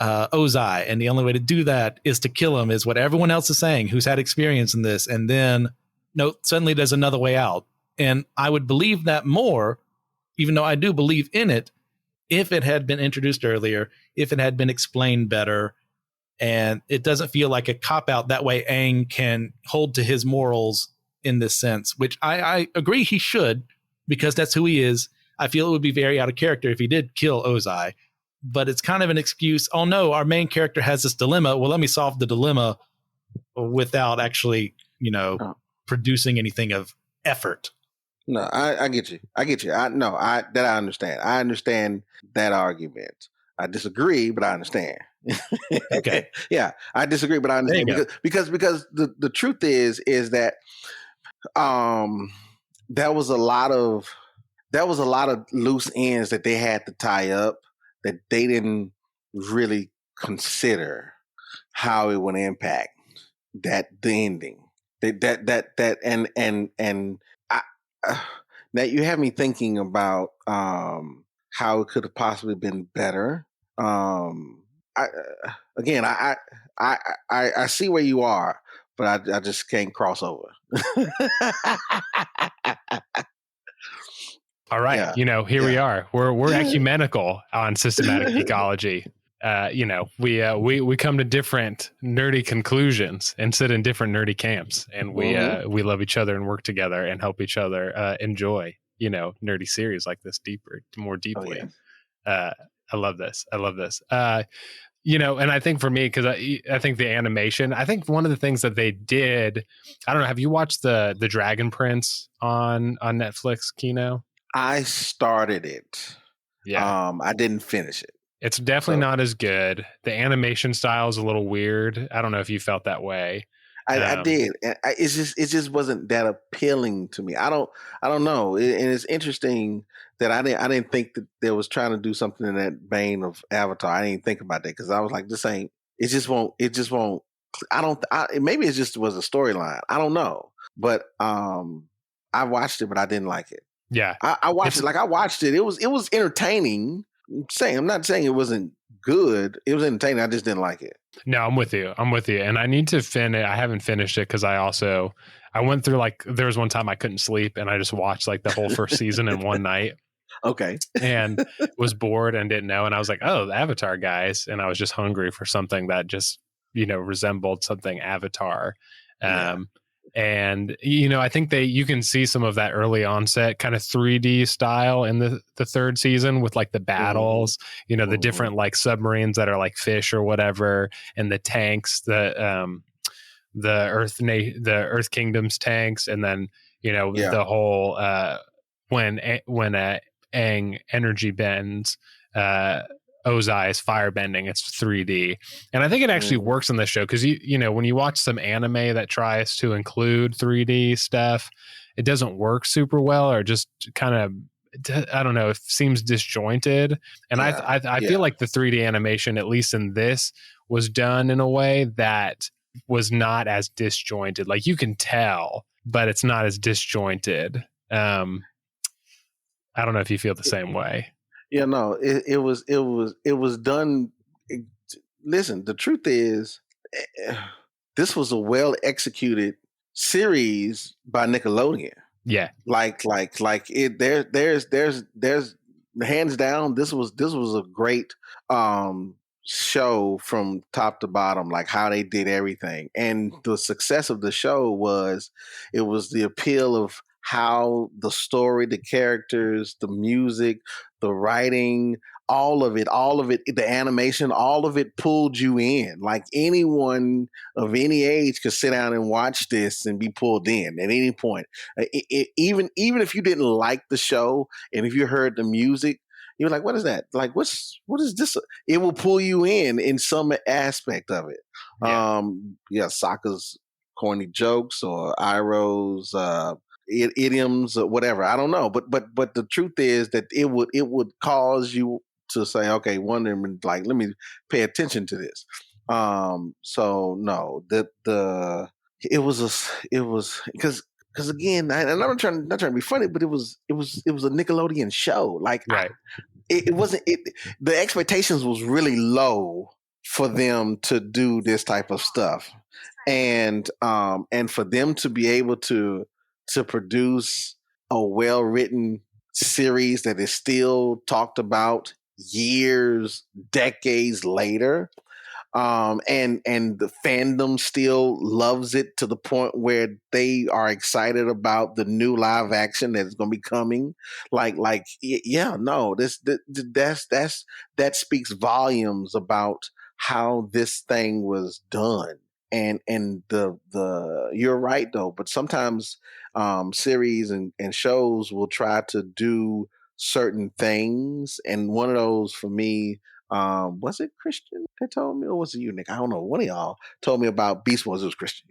D: Ozai, and the only way to do that is to kill him, is what everyone else is saying who's had experience in this. And then no, suddenly there's another way out. And I would believe that more, even though I do believe in it, if it had been introduced earlier, if it had been explained better. And it doesn't feel like a cop-out. That way Aang can hold to his morals in this sense, which I agree he should, because that's who he is. I feel it would be very out of character if he did kill Ozai. But it's kind of an excuse. Oh, no, our main character has this dilemma. Well, let me solve the dilemma without actually, producing anything of effort.
C: No, I get you. I understand. I understand that argument. I disagree, but I understand.
D: Okay.
C: Yeah, I disagree, but I understand, because the truth is that there was a lot of loose ends that they had to tie up, that they didn't really consider how it would impact the ending. And I, now you have me thinking about how it could have possibly been better. I see where you are, but I just can't cross over.
B: All right, here we are. We're ecumenical on systematic ecology. We come to different nerdy conclusions and sit in different nerdy camps, and we love each other and work together and help each other enjoy nerdy series like this more deeply. I love this. And I think for me, because I think the animation, I think one of the things that they did, I don't know, have you watched the Dragon Prince on Netflix, Keno?
C: I started it.
B: Yeah.
C: I didn't finish it.
B: It's definitely not as good. The animation style is a little weird. I don't know if you felt that way.
C: I did. It just wasn't that appealing to me. I don't know. And it's interesting that I didn't think that they was trying to do something in that vein of Avatar. I didn't think about that, because I was like, this ain't. It just won't. Maybe it just was a storyline. I don't know. But I watched it, but I didn't like it.
B: Yeah,
C: I watched it. Like, I watched it. It was entertaining. I'm not saying it wasn't good. It was entertaining. I just didn't like it.
B: No, I'm with you. And I need to finish. I haven't finished it because I went through, like, there was one time I couldn't sleep and I just watched like the whole first season in one night.
C: Okay.
B: And was bored and didn't know. And I was like, oh, the Avatar guys. And I was just hungry for something that just, resembled something Avatar. And, I think you can see some of that early onset kind of 3D style in the third season, with like the battles, the different like submarines that are like fish or whatever, and the tanks, the Earth Kingdom's tanks. And then, the whole, when Aang energy bends, Ozai is firebending, it's 3D. And I think it actually works in this show, because when you watch some anime that tries to include 3D stuff, it doesn't work super well, or just kind of, I don't know, it seems disjointed. And I feel like the 3D animation, at least in this, was done in a way that was not as disjointed. Like, you can tell, but it's not as disjointed. I don't know if you feel the same way.
C: Yeah, no, it was done. Listen, the truth is, this was a well executed series by Nickelodeon.
B: Yeah.
C: Like it. There's hands down. This was a great show from top to bottom. Like how they did everything, and the success of the show was the appeal of how the story, the characters, the music, the writing, all of it, the animation, all of it pulled you in. Like anyone of any age could sit down and watch this and be pulled in at any point. Even if you didn't like the show, and if you heard the music, you're like, what is that? Like, what is this? It will pull you in some aspect of it. Sokka's corny jokes or Iroh's idioms or whatever. I don't know, but the truth is that it would cause you to say, okay, wondering, like, let me pay attention to this. So no, it was because again, and I'm not trying to be funny, but it was a Nickelodeon show. Like,
B: right.
C: It wasn't. The expectations was really low for them to do this type of stuff, and for them to be able to produce a well written series that is still talked about years, decades later. And the fandom still loves it to the point where they are excited about the new live action that's going to be coming. That speaks volumes about how this thing was done. And you're right though, but sometimes series and shows will try to do certain things, and one of those for me, was it Christian that told me, or was it you, Nick? I don't know. One of y'all told me about Beast Wars. It was Christian.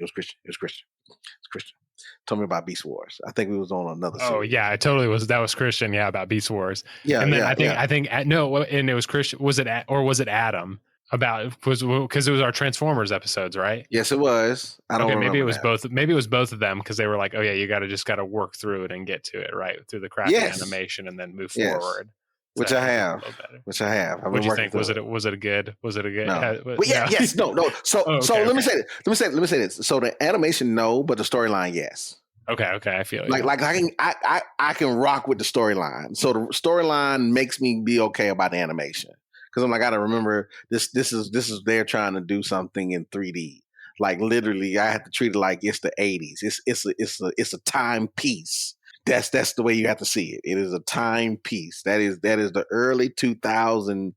C: Told me about Beast Wars. I think we was on another series.
B: Oh yeah, it totally was. That was Christian. Yeah, about Beast Wars.
C: Yeah,
B: and then I think no, and it was Christian. Was it Adam? Because it was our Transformers episodes, right?
C: Yes, it was. I don't remember.
B: Maybe it was
C: that.
B: both. Maybe it was both of them, because they were like, oh yeah, you got to work through it and get to it, right, through the crappy animation and then move forward.
C: Which I have. What do you think?
B: Was it a good?
C: No. Yes. No. So let me say this. So the animation, no, but the storyline, yes.
B: Okay. I feel
C: like I can rock with the storyline. So the storyline makes me be okay about the animation, because I'm like, I gotta remember this is they're trying to do something in 3D. Like literally, I have to treat it like it's the 80s. It's a timepiece. That's the way you have to see it. It is a timepiece. That is the early 2000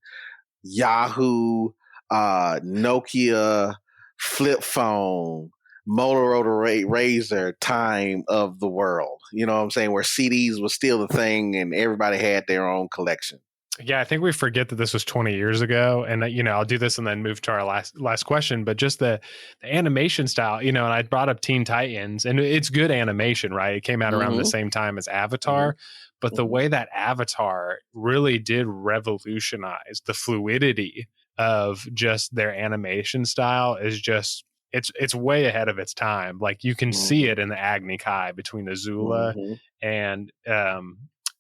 C: Yahoo, Nokia flip phone, Motorola Razor time of the world. You know what I'm saying? Where CDs was still the thing and everybody had their own collection.
B: Yeah, I think we forget that this was 20 years ago. And, I'll do this and then move to our last question. But just the animation style, and I brought up Teen Titans, and it's good animation, right? It came out around the same time as Avatar. But the way that Avatar really did revolutionize the fluidity of just their animation style is just, it's way ahead of its time. Like you can see it in the Agni Kai between Azula and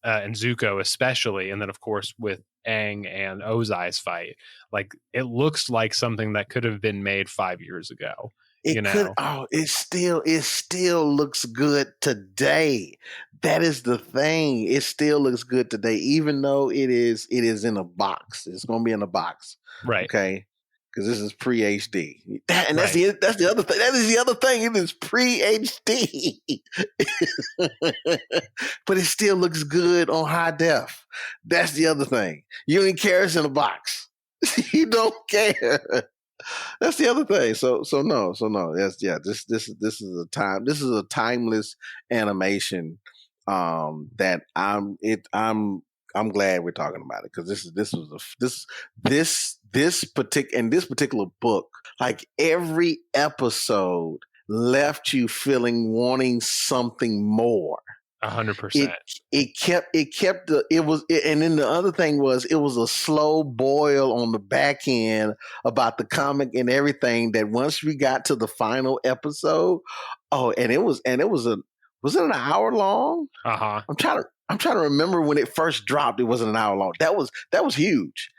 B: Zuko especially, and then of course with Aang and Ozai's fight. Like it looks like something that could have been made 5 years ago. It
C: still looks good today. That is the thing. It still looks good today, even though it is in a box. It's going to be in a box,
B: right?
C: Okay, because this is pre-HD. That's the other thing. That is the other thing. It is pre-HD, but it still looks good on high def. That's the other thing. You don't care it's in a box. You don't care. That's the other thing. So no. This is a timeless animation. That I'm glad we're talking about it, because this particular book, like every episode left you wanting something more.
B: 100%.
C: And then the other thing was, it was a slow boil on the back end about the comic and everything, that once we got to the final episode, was it an hour long? I'm trying to remember when it first dropped. It wasn't an hour long. That was huge.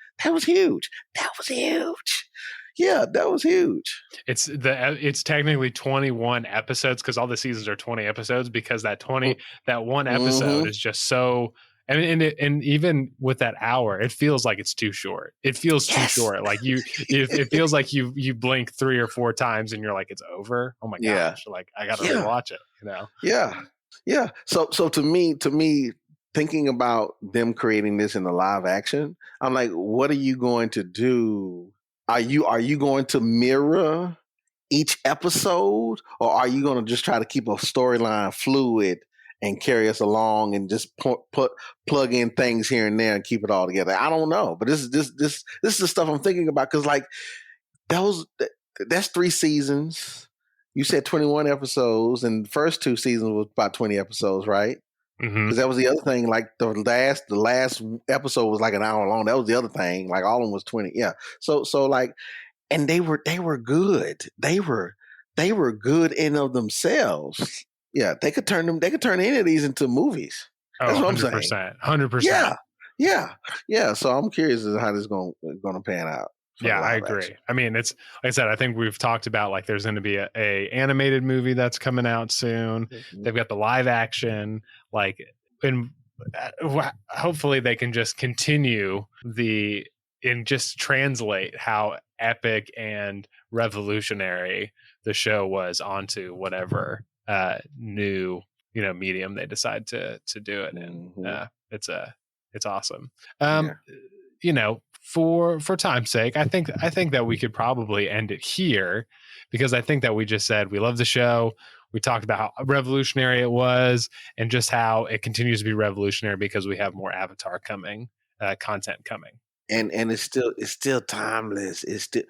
C: Yeah, that was huge.
B: It's technically 21 episodes because all the seasons are 20 episodes because that one episode is just so. And even with that hour, it feels like it's too short. It feels too short. Like it feels like you blink 3 or 4 times and you're like, it's over. Oh my gosh! Like I got to rewatch it.
C: Yeah. So to me, thinking about them creating this in the live action, I'm like, what are you going to do? Are you going to mirror each episode, or are you going to just try to keep a storyline fluid and carry us along and just plug in things here and there and keep it all together? I don't know, but this is the stuff I'm thinking about, because like that's 3 seasons. You said 21 episodes, and the first 2 seasons was about 20 episodes, right? Because that was the other thing. Like the last episode was like an hour long. That was the other thing. Like all of them was 20. Yeah. So like, and they were good. They were good in of themselves. Yeah, they could turn any of these into movies. That's what I'm saying.
B: 100%.
C: Yeah. So I'm curious as to how this is going to pan out.
B: Yeah, I agree. Action. I mean, it's like I said, I think we've talked about like there's going to be a animated movie that's coming out soon. Mm-hmm. They've got the live action, like, and hopefully they can just continue and just translate how epic and revolutionary the show was onto whatever new medium they decide to do it in. Mm-hmm. It's awesome. For time's sake, I think that we could probably end it here, because I think that we just said we love the show. We talked about how revolutionary it was and just how it continues to be revolutionary because we have more Avatar content coming.
C: And it's still timeless. It's still,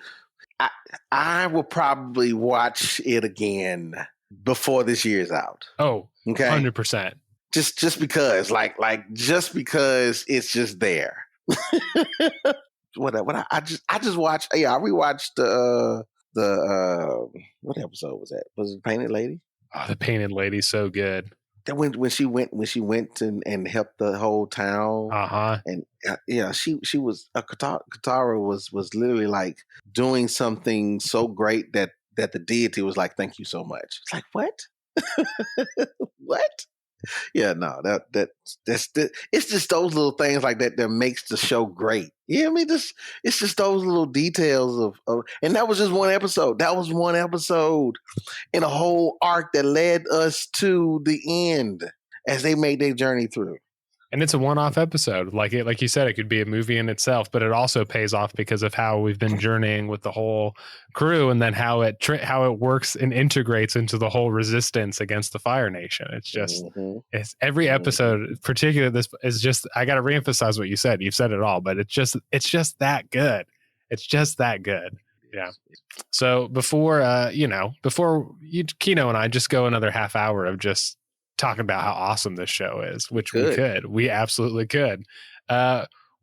C: I will probably watch it again before this year's out.
B: Oh, okay. 100%.
C: Just because, just because it's just there. What I just watched. Yeah, I rewatched the what episode was that? Was it Painted Lady?
B: Oh, the Painted Lady, so good.
C: That when she went and helped the whole town. And she was Katara was literally like doing something so great that the deity was like, thank you so much. It's like, what? What? Yeah, no, that's it's just those little things like that makes the show great. Yeah, I mean, it's just those little details of, and that was just one episode. That was one episode in a whole arc that led us to the end as they made their journey through.
B: And it's a one-off episode. Like you said, it could be a movie in itself, but it also pays off because of how we've been journeying with the whole crew, and then how it works and integrates into the whole resistance against the Fire Nation. It's just it's every episode, particularly this is just. I got to reemphasize what you said. You've said it all, but it's just that good. It's just that good. Yeah. So before Keno and I just go another half hour of just talking about how awesome this show is, which we absolutely could.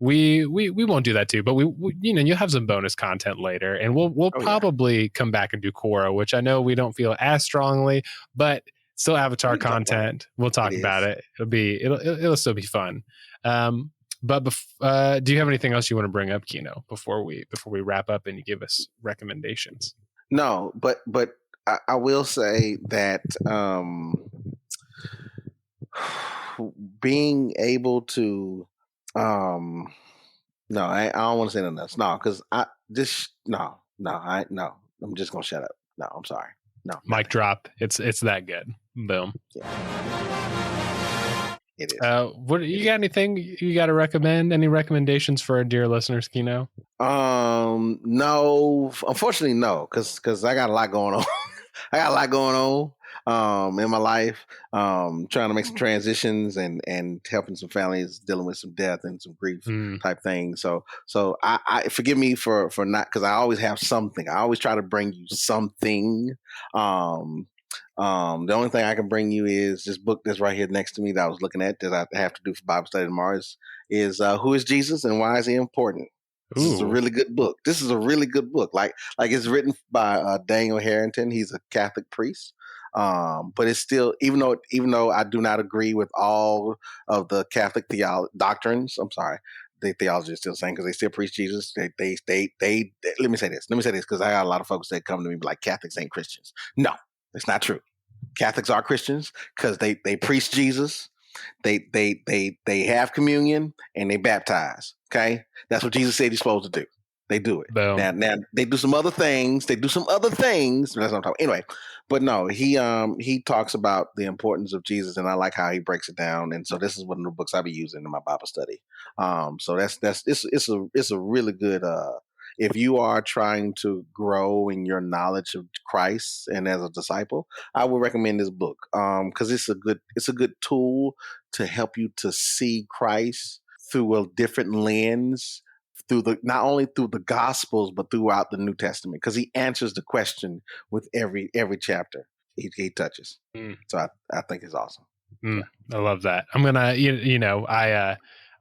B: We won't do that too, but we you'll have some bonus content later, and we'll probably come back and do Korra, which I know we don't feel as strongly, but still Avatar content. We'll talk about it. It'll still be fun. But do you have anything else you want to bring up, Keno, before we wrap up and you give us recommendations?
C: No, but I will say that being able to no, I don't want to say nothing else. No, because I'm just gonna shut up. No, I'm sorry. No.
B: Mic drop. It's that good. Boom.
C: Yeah. It is.
B: What you got? Anything you got to recommend? Any recommendations for our dear listeners, Keno?
C: No, unfortunately, no, because I got a lot going on. I got a lot going on in my life, trying to make some transitions and helping some families dealing with some death and some grief type things. So I forgive me for not, because I always have something. I always try to bring you something. The only thing I can bring you is this book that's right here next to me that I was looking at that I have to do for Bible study tomorrow is Who is Jesus and Why is He Important? This is a really good book. Like it's written by Daniel Harrington. He's a Catholic priest. But it's still, even though I do not agree with all of the Catholic doctrines, I'm sorry, their theology is still the same because they still preach Jesus. They let me say this because I got a lot of folks that come to me like Catholics ain't Christians. No, it's not true. Catholics are Christians because they preach Jesus. They have communion and they baptize. Okay, that's what Jesus said you're supposed to do. They do it. Now they do some other things. That's what I'm talking about. Anyway, but no, he talks about the importance of Jesus, and I like how he breaks it down. And so this is one of the books I'll be using in my Bible study. So it's a really good. If you are trying to grow in your knowledge of Christ and as a disciple, I would recommend this book because it's a good tool to help you to see Christ through a different lens, not only through the Gospels but throughout the New Testament, because he answers the question with every chapter he touches. So I think it's awesome.
B: Yeah. I love that. I'm gonna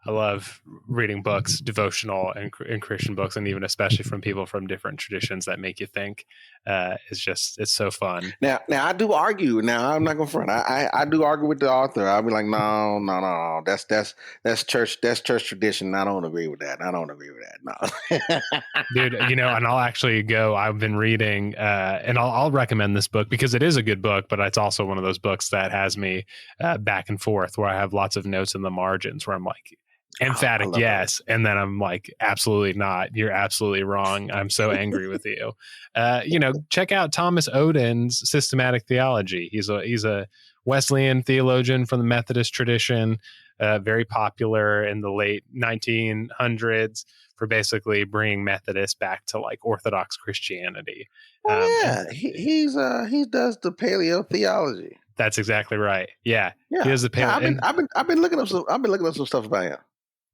B: I love reading books, devotional and Christian books, and even especially from people from different traditions that make you think. It's so fun.
C: Now I do argue. Now I'm not going to front. I do argue with the author. I'll be like, no. That's church tradition. I don't agree with that. No,
B: dude. And I'll actually go. I've been reading, and I'll recommend this book because it is a good book, but it's also one of those books that has me back and forth, where I have lots of notes in the margins where I'm like, emphatic yes, and then I'm like, absolutely not, you're absolutely wrong, I'm so angry with you. Check out Thomas Oden's systematic theology. He's a Wesleyan theologian from the Methodist tradition, very popular in the late 1900s for basically bringing Methodists back to like Orthodox Christianity.
C: He does the paleo theology.
B: That's exactly right. Yeah. He does the paleo.
C: I've been looking up some stuff about him.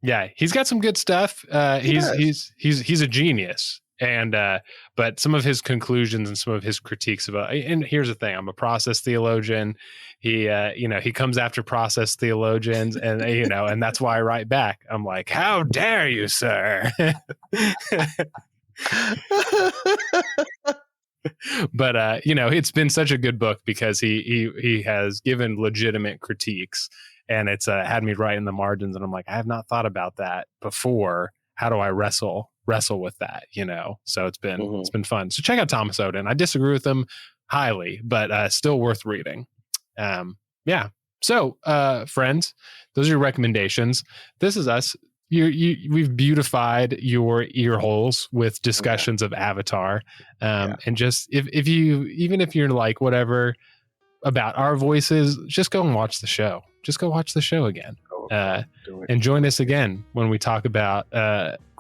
B: Yeah, he's got some good stuff. He's a genius, and but some of his conclusions and some of his critiques about. And here's the thing: I'm a process theologian. He comes after process theologians, and and that's why I write back. I'm like, how dare you, sir? But it's been such a good book because he has given legitimate critiques. And it's had me write in the margins, and I'm like, I have not thought about that before. How do I wrestle with that? So it's been fun. So check out Thomas Oden. I disagree with him highly, but still worth reading. So friends, those are your recommendations. This is us. We've beautified your ear holes with discussions of Avatar, and just if you're like whatever about our voices, just go and watch the show. Just go watch the show again, and join us again when we talk about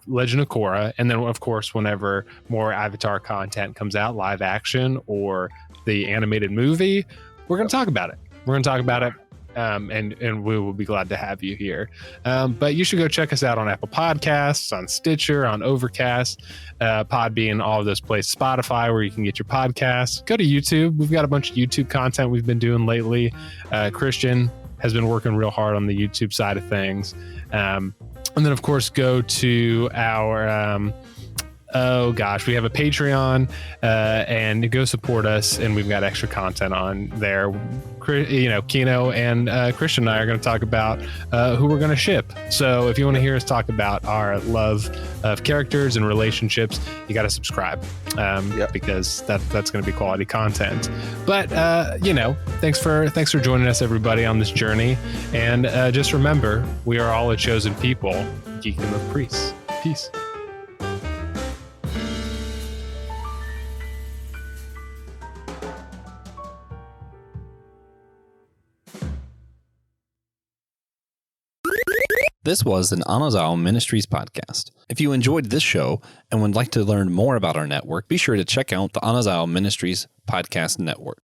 B: Legend of Korra, and then of course whenever more Avatar content comes out, live action or the animated movie, we're going to talk about it. And we will be glad to have you here. But you should go check us out on Apple Podcasts, on Stitcher, on Overcast, Podbean, all of those places, Spotify, where you can get your podcasts. Go to YouTube. We've got a bunch of YouTube content we've been doing lately. Christian has been working real hard on the YouTube side of things. And then, of course, go to our... we have a Patreon, and go support us, and we've got extra content on there. Keno and Christian and I are going to talk about who we're going to ship. So if you want to hear us talk about our love of characters and relationships, you got to subscribe, because that's going to be quality content. But thanks for joining us, everybody, on this journey. And just remember, we are all a chosen people, geekdom of priests. Peace.
A: This was an Anazao Ministries podcast. If you enjoyed this show and would like to learn more about our network, be sure to check out the Anazao Ministries Podcast Network.